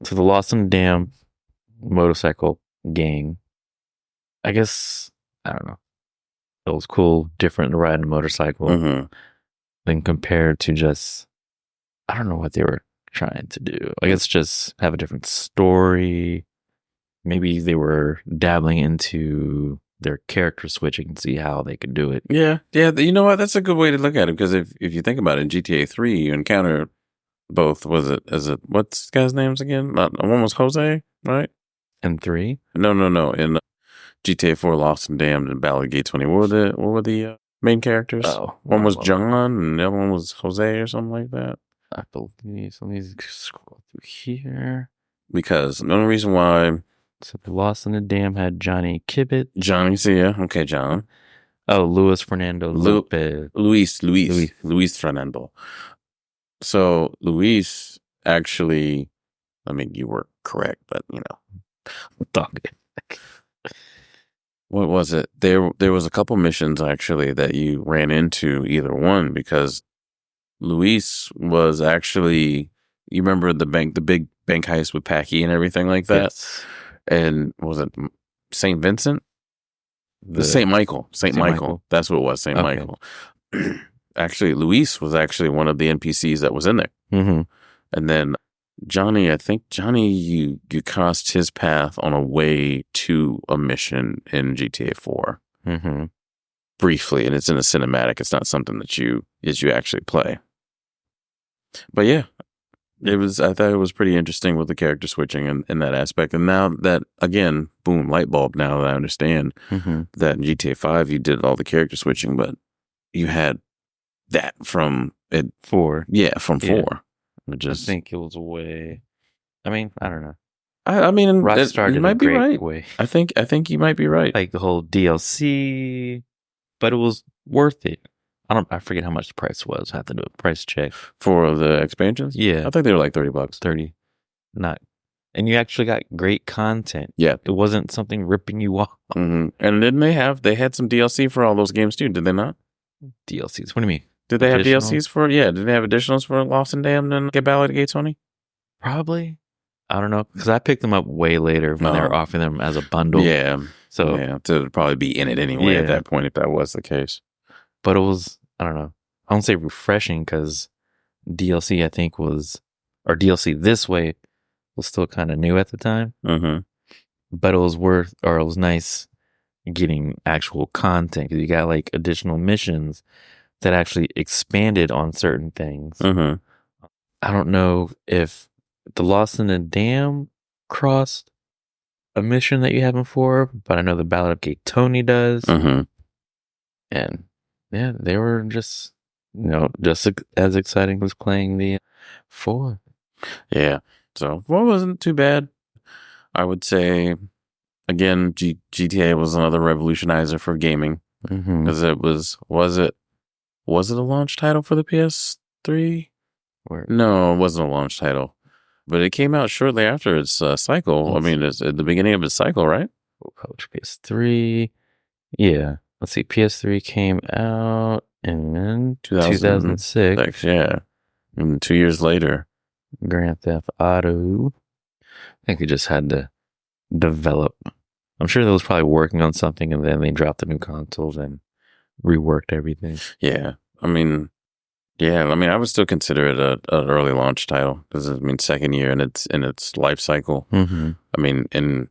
So the Lost in the Dam motorcycle gang, I guess, I don't know. It was cool, different to ride a motorcycle than compared to just, I don't know what they were trying to do. I guess just have a different story. Maybe they were dabbling into their character switching and see how they could do it. Yeah. You know what? That's a good way to look at it, because if you think about it, in GTA 3, you encounter both. What's the guy's names again? One was Jose, right? And 3? No. In GTA 4, Lost and Damned, and Ballad of Gay 20. What were the main characters? One was John, and the other one was Jose or something like that. I believe. So let me scroll through here. Because the only reason why... So the Lost in the Dam had Johnny Kibbit. Okay, John. Oh, Luis Fernando Lopez. Luis Fernando. So Luis actually, I mean, you were correct, but Dog. What was it? There was a couple missions actually that you ran into either one, because Luis was actually, you remember the big bank heist with Packy and everything like that? Yes. And was it St. Vincent? St. Michael. St. Michael. That's what it was, St. Michael. Actually, Luis was actually one of the NPCs that was in there. And then Johnny, I think you crossed his path on a way to a mission in GTA 4. Briefly, and it's in a cinematic. It's not something that you actually play. But yeah, I thought it was pretty interesting with the character switching in that aspect. And now that, again, boom, light bulb, now that I understand that in GTA 5 you did all the character switching, but you had that from 4. Yeah, from 4. I think it was a way. I mean, I don't know. I mean, Rockstar you might be right. Way. I think you might be right. Like the whole DLC, but it was worth it. I forget how much the price was. I have to do a price check for the expansions. Yeah, I think they were like $30. 30, not And you actually got great content. Yeah. It wasn't something ripping you off. Mm-hmm. And didn't they had some DLC for all those games too, did they not? DLCs. What do you mean? Did they have DLCs for, did they have additionals for Lost and Damned and Get Ballad of Gay Tony? Probably. I don't know. Because I picked them up way later when they were offering them as a bundle. Yeah. So, to probably be in it anyway at that point if that was the case. But it was, I don't know. I don't say refreshing because DLC, I think or DLC this way was still kind of new at the time. Mm-hmm. But it was nice getting actual content because you got like additional missions that actually expanded on certain things. Mm-hmm. I don't know if the Lost in the Dam crossed a mission that you haven't before, but I know the Ballad of Gay Tony does. Mm-hmm. And yeah, they were just as exciting as playing the 4. Yeah. So 4 wasn't too bad. I would say, again, GTA was another revolutionizer for gaming because it was it a launch title for the PS3? No, it wasn't a launch title, but it came out shortly after its cycle. I mean, it's at the beginning of its cycle, right? Coach PS3. Yeah. Let's see. PS3 came out in 2006. Yeah. And 2 years later. Grand Theft Auto. I think they just had to develop. I'm sure they was probably working on something and then they dropped the new consoles and reworked everything. Yeah. I mean, I would still consider it an early launch title because second year in its life cycle. Mm-hmm.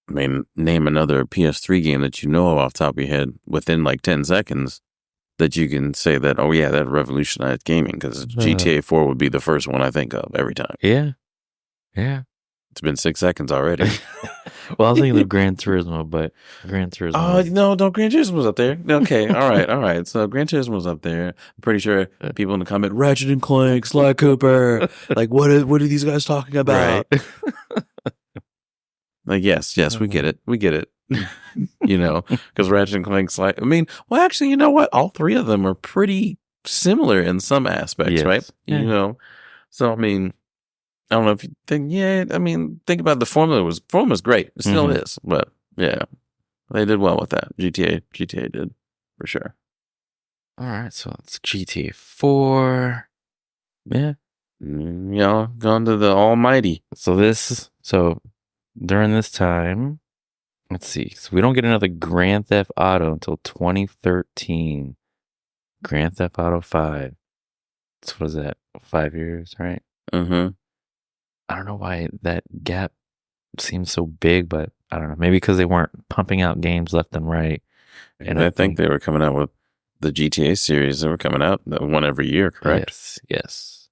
Name another PS3 game that you know of off the top of your head within like 10 seconds that you can say that, oh yeah, that revolutionized gaming because GTA 4 would be the first one I think of every time. Yeah. Yeah. It's been 6 seconds already. Well, I was thinking of Gran Turismo, but Gran Turismo. Oh, no, Gran Turismo was up there. Okay, all right. So Gran Turismo was up there. I'm pretty sure people in the comment, Ratchet and Clank, Sly Cooper, like what are these guys talking about? Right. Like, yes, we get it. Because Ratchet and Clank's like, actually, you know what? All three of them are pretty similar in some aspects, right? Yeah. So, I don't know if you think, think about the formula's great. It still is, but yeah, they did well with that. GTA did for sure. All right. So it's GTA 4. Yeah. Gone to the almighty. So during this time, let's see. So we don't get another Grand Theft Auto until 2013. Grand Theft Auto 5. So what is that? 5 years, right? Mm-hmm. I don't know why that gap seems so big, but I don't know. Maybe because they weren't pumping out games left and right. And I think they were coming out with the GTA series. They were coming out one every year, correct? Yes.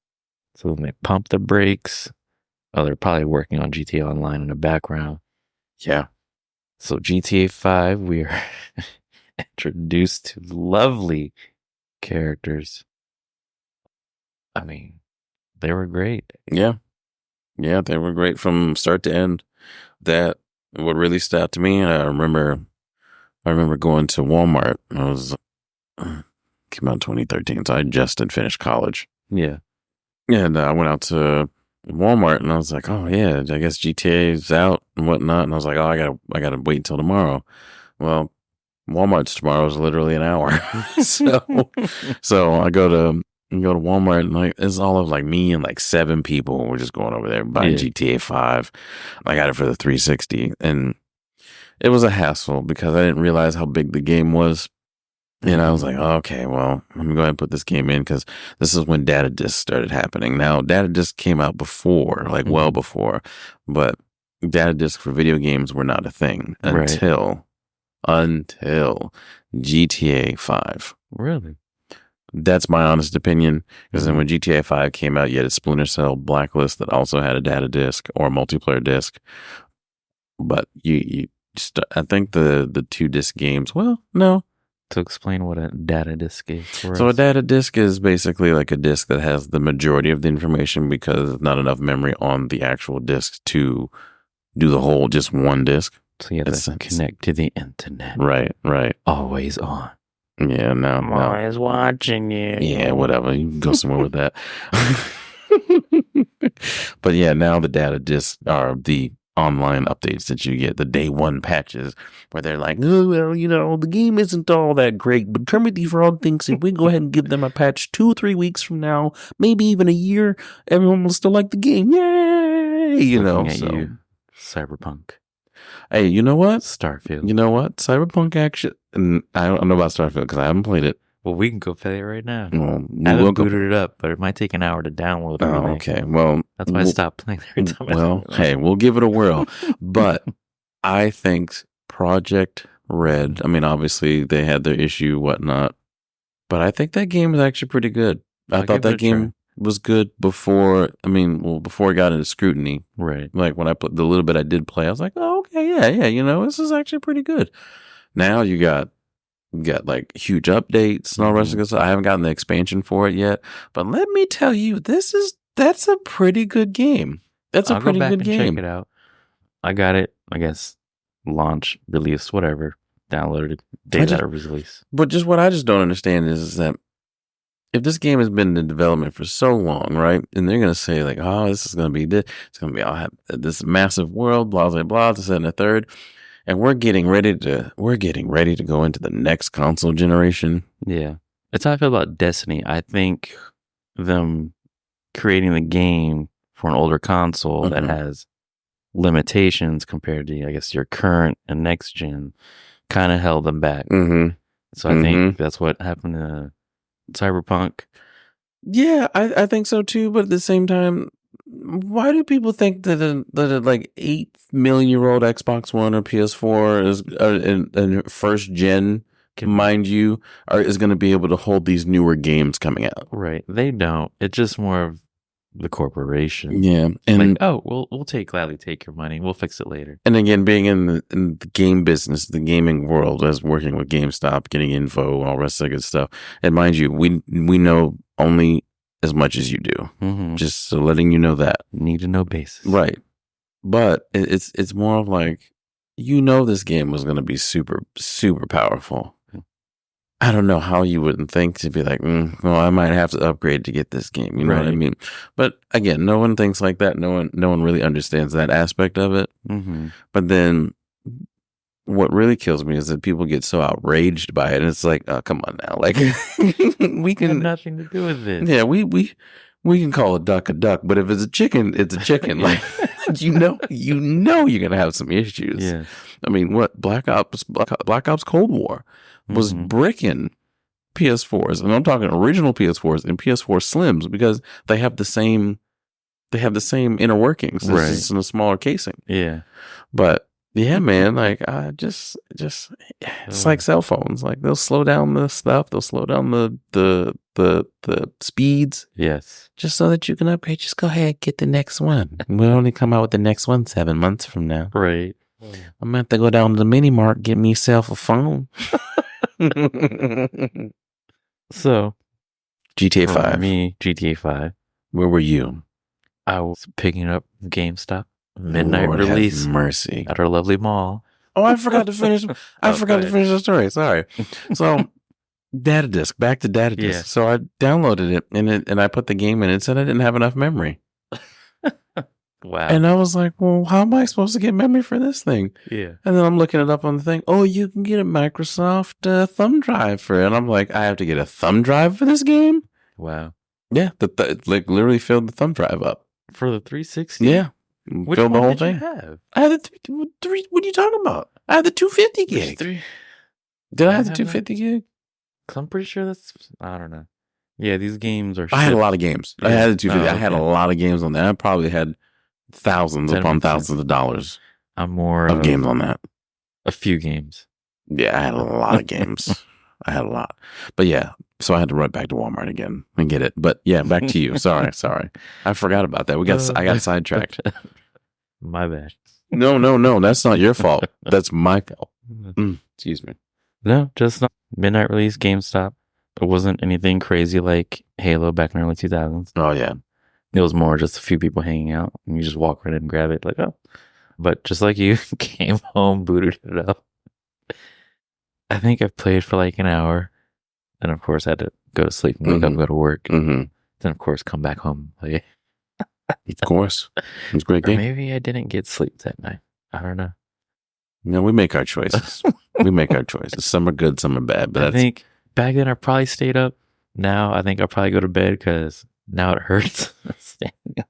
So when they pumped the brakes, they're probably working on GTA Online in the background. Yeah. So GTA 5, we are introduced to lovely characters. They were great. Yeah. Yeah, they were great from start to end. That what really stood out to me, and I remember going to Walmart. Came out in 2013, so I just had finished college. Yeah. And I went out to Walmart and I was like, oh yeah, I guess GTA is out and whatnot. And I was like, oh, I gotta wait until tomorrow. Well, Walmart's tomorrow is literally an hour. so I go to Walmart and it's all of like me and like 7 people. We're just going over there buying GTA 5. I got it for the 360 and it was a hassle because I didn't realize how big the game was. And I was like, oh, okay, well, let me go ahead and put this game in because this is when data discs started happening. Now, data discs came out before, like well before, but data discs for video games were not a thing until GTA 5. Really? That's my honest opinion. Because then when GTA 5 came out, you had a Splinter Cell Blacklist that also had a data disc or a multiplayer disc. But I think the 2-disc games, well, no. To explain what a data disk is for us. So a data disk is basically like a disk that has the majority of the information because there's not enough memory on the actual disk to do the whole just one disk. So you have to connect to the internet. Right. Always on. Yeah, no. I'm always watching you. Yeah, whatever. You can go somewhere with that. But yeah, now the data disks are the online updates that you get, the day one patches, where they're like, oh, well, the game isn't all that great, but Kermit the Frog thinks if we go ahead and give them a patch 2 or 3 weeks from now, maybe even a year, everyone will still like the game. Yay! Looking at you, Cyberpunk. Hey, you know what? Starfield. You know what? Cyberpunk action. I don't know about Starfield because I haven't played it. Well, we can go play it right now. Well, I haven't booted it up, but it might take an hour to download. Oh, okay. Well, that's why I stopped playing every time. Well, hey, we'll give it a whirl. But I think Project Red, I mean, obviously they had their issue, whatnot, but I think that game is actually pretty good. I thought that game was good before it got into scrutiny. Right. Like when I played the little bit I did play, I was like, oh, okay, yeah, this is actually pretty good. Now you got like huge updates and all the rest of the stuff. I haven't gotten the expansion for it yet, but let me tell you, that's a pretty good game. That's a pretty good game. Check it out. I got it. I guess launch, release, whatever. Downloaded it day that it was released. But just what I just don't understand is that if this game has been in development for so long, right? And they're gonna say like, oh, this is gonna be this. It's gonna be all this massive world, blah blah blah. This and a third. And we're getting ready to go into the next console generation. Yeah. It's how I feel about Destiny. I think them creating the game for an older console that has limitations compared to, I guess, your current and next gen kind of held them back. So I think that's what happened to Cyberpunk. Yeah, I think so too. But at the same time, why do people think that a like 8 million-year-old Xbox One or PS4 is in first gen, mind you, is going to be able to hold these newer games coming out? Right. They don't. It's just more of the corporation. Yeah. And like, we'll gladly take your money. We'll fix it later. And again, being in the game business, the gaming world, as working with GameStop, getting info, all the rest of that good stuff. And mind you, we know only as much as you do. Just so letting you know that. Need to know basis. Right. But it's more of like, this game was going to be super, super powerful. I don't know how you wouldn't think to be like, well, I might have to upgrade to get this game. You know what I mean? But again, no one thinks like that. No one really understands that aspect of it. But then what really kills me is that people get so outraged by it. And it's like, oh, come on now. Like, we can have nothing to do with this. Yeah, we can call a duck, but if it's a chicken, it's a chicken. Like, you're going to have some issues. Yeah. I mean, what Black Ops Cold War was bricking PS4s, and I'm talking original PS4s and PS4 Slims, because they have the same inner workings. It's just in a smaller casing. Yeah. But yeah, man, like just it's like cell phones. Like they'll slow down the stuff, they'll slow down the speeds. Yes. Just so that you can upgrade. Just go ahead, get the next one. We'll only come out with the next one 7 months from now. Right. I'm gonna have to go down to the mini mart, get myself a phone. So GTA 5. Me, GTA 5. Where were you? I was picking up GameStop. Midnight Lord release. Have mercy. At our lovely mall. Oh, I forgot to finish. I forgot to finish the story. Sorry. So, data disk. Back to data disk. Yeah. So I downloaded it and I put the game in. It said I didn't have enough memory. Wow. And I was like, well, how am I supposed to get memory for this thing? Yeah. And then I'm looking it up on the thing. Oh, you can get a Microsoft thumb drive for it. And I'm like, I have to get a thumb drive for this game? Wow. Yeah. Like literally filled the thumb drive up. For the 360? Yeah. Which filled one the whole did thing. You have? I had the three. What are you talking about? I had the 250 gig. Did I have the 250 gig? Cause I'm pretty sure I don't know. Yeah, these games are. I had a lot of games. Yeah. I had the 250. Oh, I had a lot of games on that. I probably had thousands upon thousands of dollars. I'm more of games on that. A few games. Yeah, I had a lot of games. I had a lot. But yeah, so I had to run back to Walmart again and get it. But yeah, back to you. Sorry. I forgot about that. I got sidetracked. My bad. No. That's not your fault. That's my fault. Excuse me. No, just not. Midnight release, GameStop. It wasn't anything crazy like Halo back in the early 2000s. Oh, yeah. It was more just a few people hanging out. And you just walk right in and grab it. Like, oh. But just like you, came home, booted it up. I think I played for like an hour. Then, of course, I had to go to sleep and wake up and go to work. Then, of course, come back home. Like, Of course. It's a great game. Maybe I didn't get sleep that night. I don't know. No, we make our choices. Some are good, some are bad. But I think back then I probably stayed up. Now I think I'll probably go to bed because now it hurts standing up.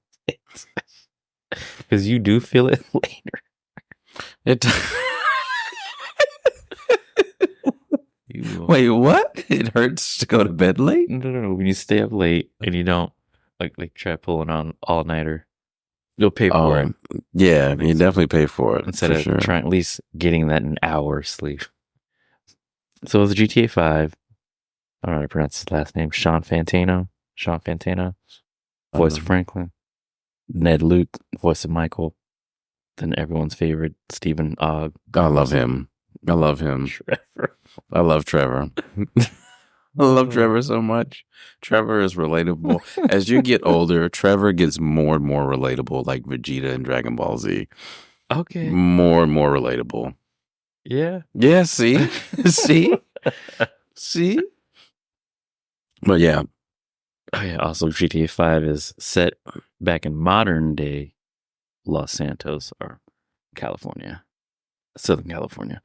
Because you do feel it later. Wait, what? It hurts to go to bed late? No. When you stay up late and you don't like try pulling on all-nighter, you'll pay for it. Yeah, you definitely pay for it. Instead of trying at least getting that an hour sleep. So it was GTA 5. I don't know how to pronounce his last name. Sean Fantano, voice of Franklin. Ned Luke, voice of Michael. Then everyone's favorite, Stephen Ogg. I love him. Trevor. I love Trevor. I love Trevor so much. Trevor is relatable. As you get older, Trevor gets more and more relatable, like Vegeta in Dragon Ball Z. Okay. More and more relatable. Yeah. Yeah, see? See? But yeah. Oh, yeah. Also, GTA 5 is set back in modern day Los Santos or California, Southern California.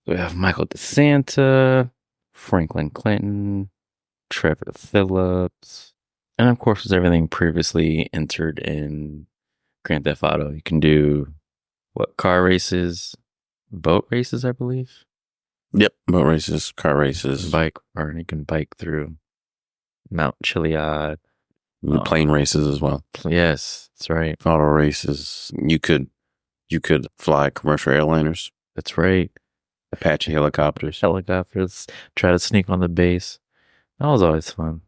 We have Michael DeSanta, Franklin Clinton, Trevor Phillips, and of course, there's everything previously entered in Grand Theft Auto. You can do car races, boat races, I believe. Yep, boat races, car races, you can bike through Mount Chiliad. Plane races as well. Yes, that's right. Auto races. You could fly commercial airliners. That's right. Apache helicopters. Try to sneak on the base. That was always fun.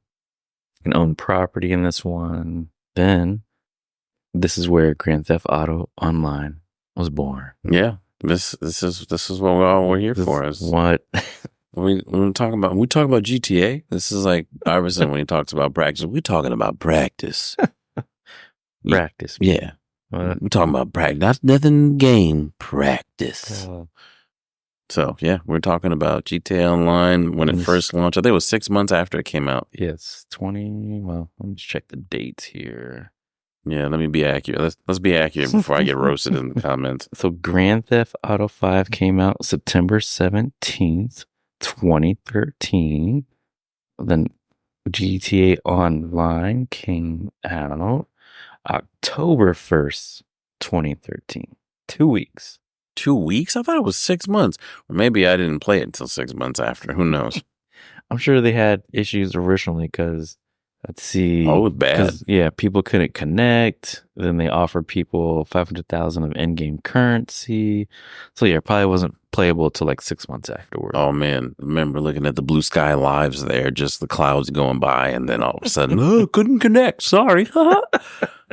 You can own property in this one. Then, this is where Grand Theft Auto Online was born. Yeah, this is what we're here for. What we talk about GTA. This is like Iverson when he talks about practice. We're talking about practice. Practice. Yeah, we're talking about practice. Not nothing game practice. So, yeah, we're talking about GTA Online when it first launched. I think it was 6 months after it came out. Yes, let me just check the dates here. Yeah, let me be accurate. Let's be accurate before I get roasted in the comments. So, Grand Theft Auto 5 came out September 17th, 2013. Then GTA Online came out October 1st, 2013. 2 weeks. 2 weeks? I thought it was 6 months. Or maybe I didn't play it until 6 months after. Who knows? I'm sure they had issues originally because, let's see. Oh, it was bad. Yeah, people couldn't connect. Then they offered people 500,000 of in-game currency. So yeah, it probably wasn't playable till like 6 months afterward. Oh man, I remember looking at the blue sky lives there, just the clouds going by, and then all of a sudden, oh, couldn't connect. Sorry.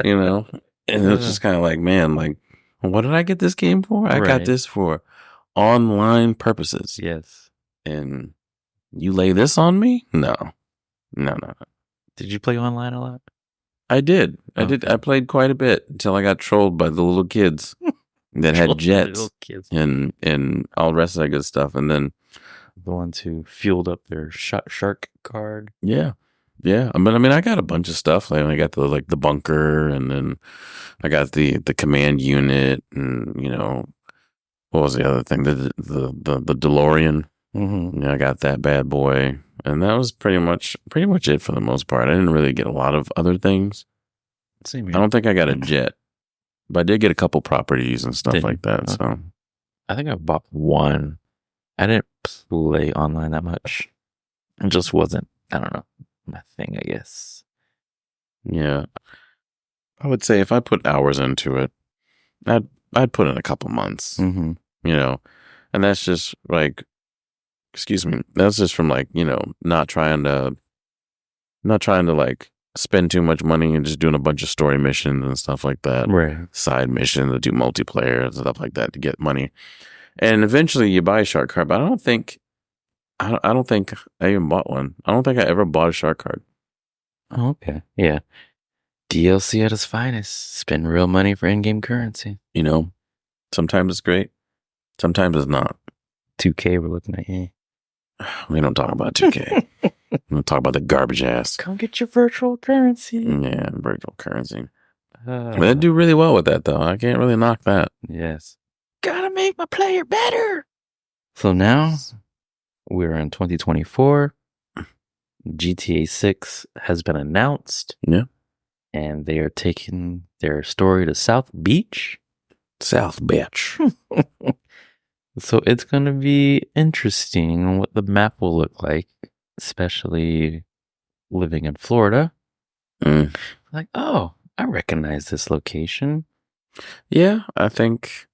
You know? And it was just kind of like, man, like, what did I get this game for? I got this for online purposes. Yes. And you lay this on me? No. Did you play online a lot? I did. I played quite a bit until I got trolled by the little kids that had jets and all the rest of that good stuff. And then the ones who fueled up their shark card. Yeah. Yeah, but I mean, I got a bunch of stuff. Like, I got the bunker, and then I got the command unit, and what was the other thing? The DeLorean. Mm-hmm. Yeah, I got that bad boy, and that was pretty much it for the most part. I didn't really get a lot of other things. Same here. I don't think I got a jet, but I did get a couple properties and stuff like that. So I think I bought one. I didn't play online that much. It just wasn't. I don't know. My thing, I guess. Yeah, I would say if I put hours into it, I'd put in a couple months. Mm-hmm. And that's just like, excuse me, that's just from like not trying to like spend too much money and just doing a bunch of story missions and stuff like that, right? Side missions to do multiplayer and stuff like that to get money, and eventually you buy a shark card. But I don't think I even bought one. I don't think I ever bought a shark card. Oh, okay. Yeah. DLC at its finest. Spend real money for in-game currency. Sometimes it's great. Sometimes it's not. 2K we're looking at, yeah. We don't talk about 2K. We don't talk about the garbage ass. Come get your virtual currency. Yeah, virtual currency. They do really well with that, though. I can't really knock that. Yes. Gotta make my player better. So now we're in 2024. GTA 6 has been announced. Yeah. And they are taking their story to South Beach. South Beach. So it's going to be interesting what the map will look like, especially living in Florida. Like, oh, I recognize this location. Yeah, I think.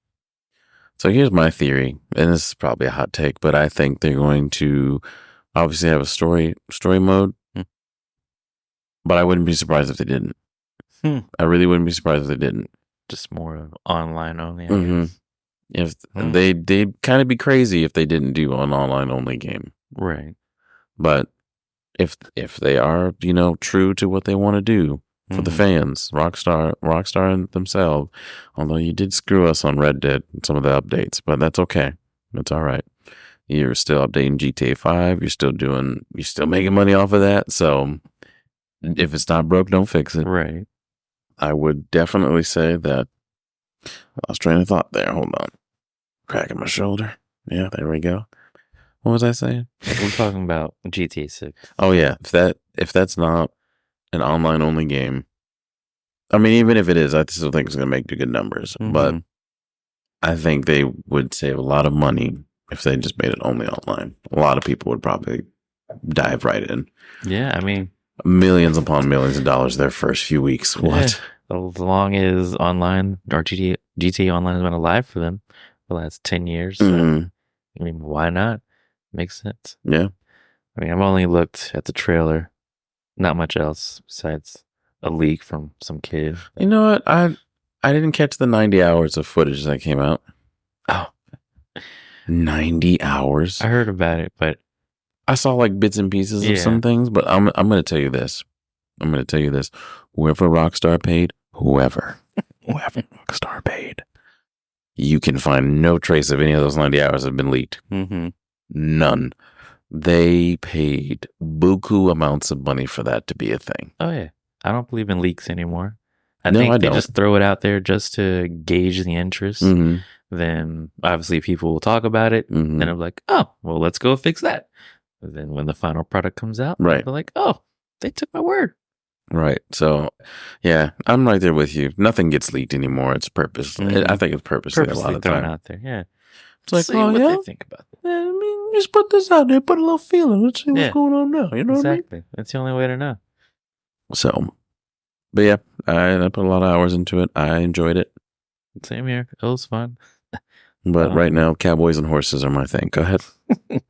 So here's my theory, and this is probably a hot take, but I think they're going to obviously have a story mode. But I wouldn't be surprised if they didn't. I really wouldn't be surprised if they didn't. Just more of online only. I guess. If they'd kind of be crazy if they didn't do an online only game, right? But if they are, true to what they want to do for the fans, Rockstar themselves. Although you did screw us on Red Dead and some of the updates, but that's okay. That's all right. You're still updating GTA 5. You're still making money off of that. So if it's not broke, don't fix it. Right. I would definitely say that. I lost train of thought there. Hold on. Cracking my shoulder. Yeah, there we go. What was I saying? We're talking about GTA 6. Oh yeah, if that's not an online only game, I mean, even if it is, I still think it's going to make good numbers. But I think they would save a lot of money if they just made it only online. A lot of people would probably dive right in. Yeah, I mean, millions upon millions of dollars their first few weeks. What? Yeah, as long as online or GTA Online has been alive for them for the last 10 years. So, I mean, why not? Makes sense. Yeah. I mean, I've only looked at the trailer. Not much else besides a leak from some kid. You know what? I didn't catch the 90 hours of footage that came out. Oh. 90 hours? I heard about it, but I saw like bits and pieces of some things, but I'm going to tell you this. Whoever Rockstar paid, whoever Rockstar paid, you can find no trace of any of those 90 hours have been leaked. None. They paid buku amounts of money for that to be a thing. Oh, yeah. I don't believe in leaks anymore. I think they just throw it out there just to gauge the interest. Then obviously people will talk about it. Then I'm like, oh, well, let's go fix that. And then when the final product comes out, they're like, oh, they took my word. Right. So, yeah, I'm right there with you. Nothing gets leaked anymore. It's purpose. I think it's purposely a lot of thrown time out there. Yeah. It's like, see what they think about it. Yeah, I mean, just put this out there, put a little feeling. Let's see what's going on now. You know what I mean? Exactly. That's the only way to know. So, but yeah, I put a lot of hours into it. I enjoyed it. Same here. It was fun. But right now, cowboys and horses are my thing. Go ahead.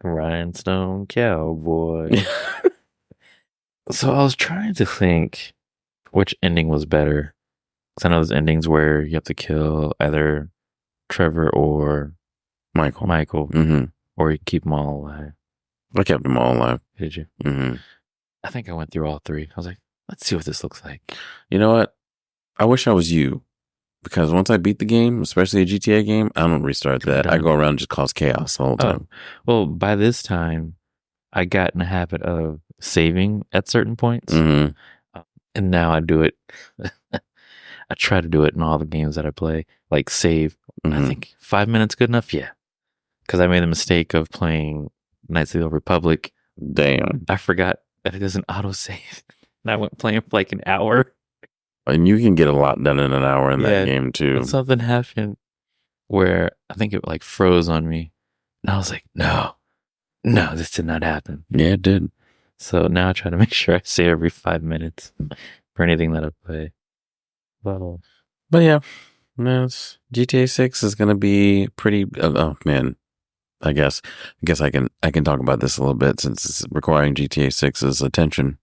Rhinestone cowboy. So I was trying to think which ending was better. Because I know there's endings where you have to kill either Trevor or Michael. Or you keep them all alive. I kept them all alive. Did you? I think I went through all three. I was like, let's see what this looks like. You know what? I wish I was you. Because once I beat the game, especially a GTA game, I don't restart that. I go around and just cause chaos the whole time. Well, by this time, I got in the habit of saving at certain points. And now I do it. I try to do it in all the games that I play. Like save. I think 5 minutes good enough? Yeah. Because I made the mistake of playing Knights of the Old Republic. Damn. I forgot that it doesn't auto-save. And I went playing for like an hour. And you can get a lot done in an hour in that game too. But something happened where I think it like froze on me. And I was like, no, this did not happen. Yeah, it did. So now I try to make sure I save every 5 minutes for anything that I play. But yeah, GTA 6 is going to be pretty, oh man, I guess I can talk about this a little bit since it's requiring GTA 6's attention.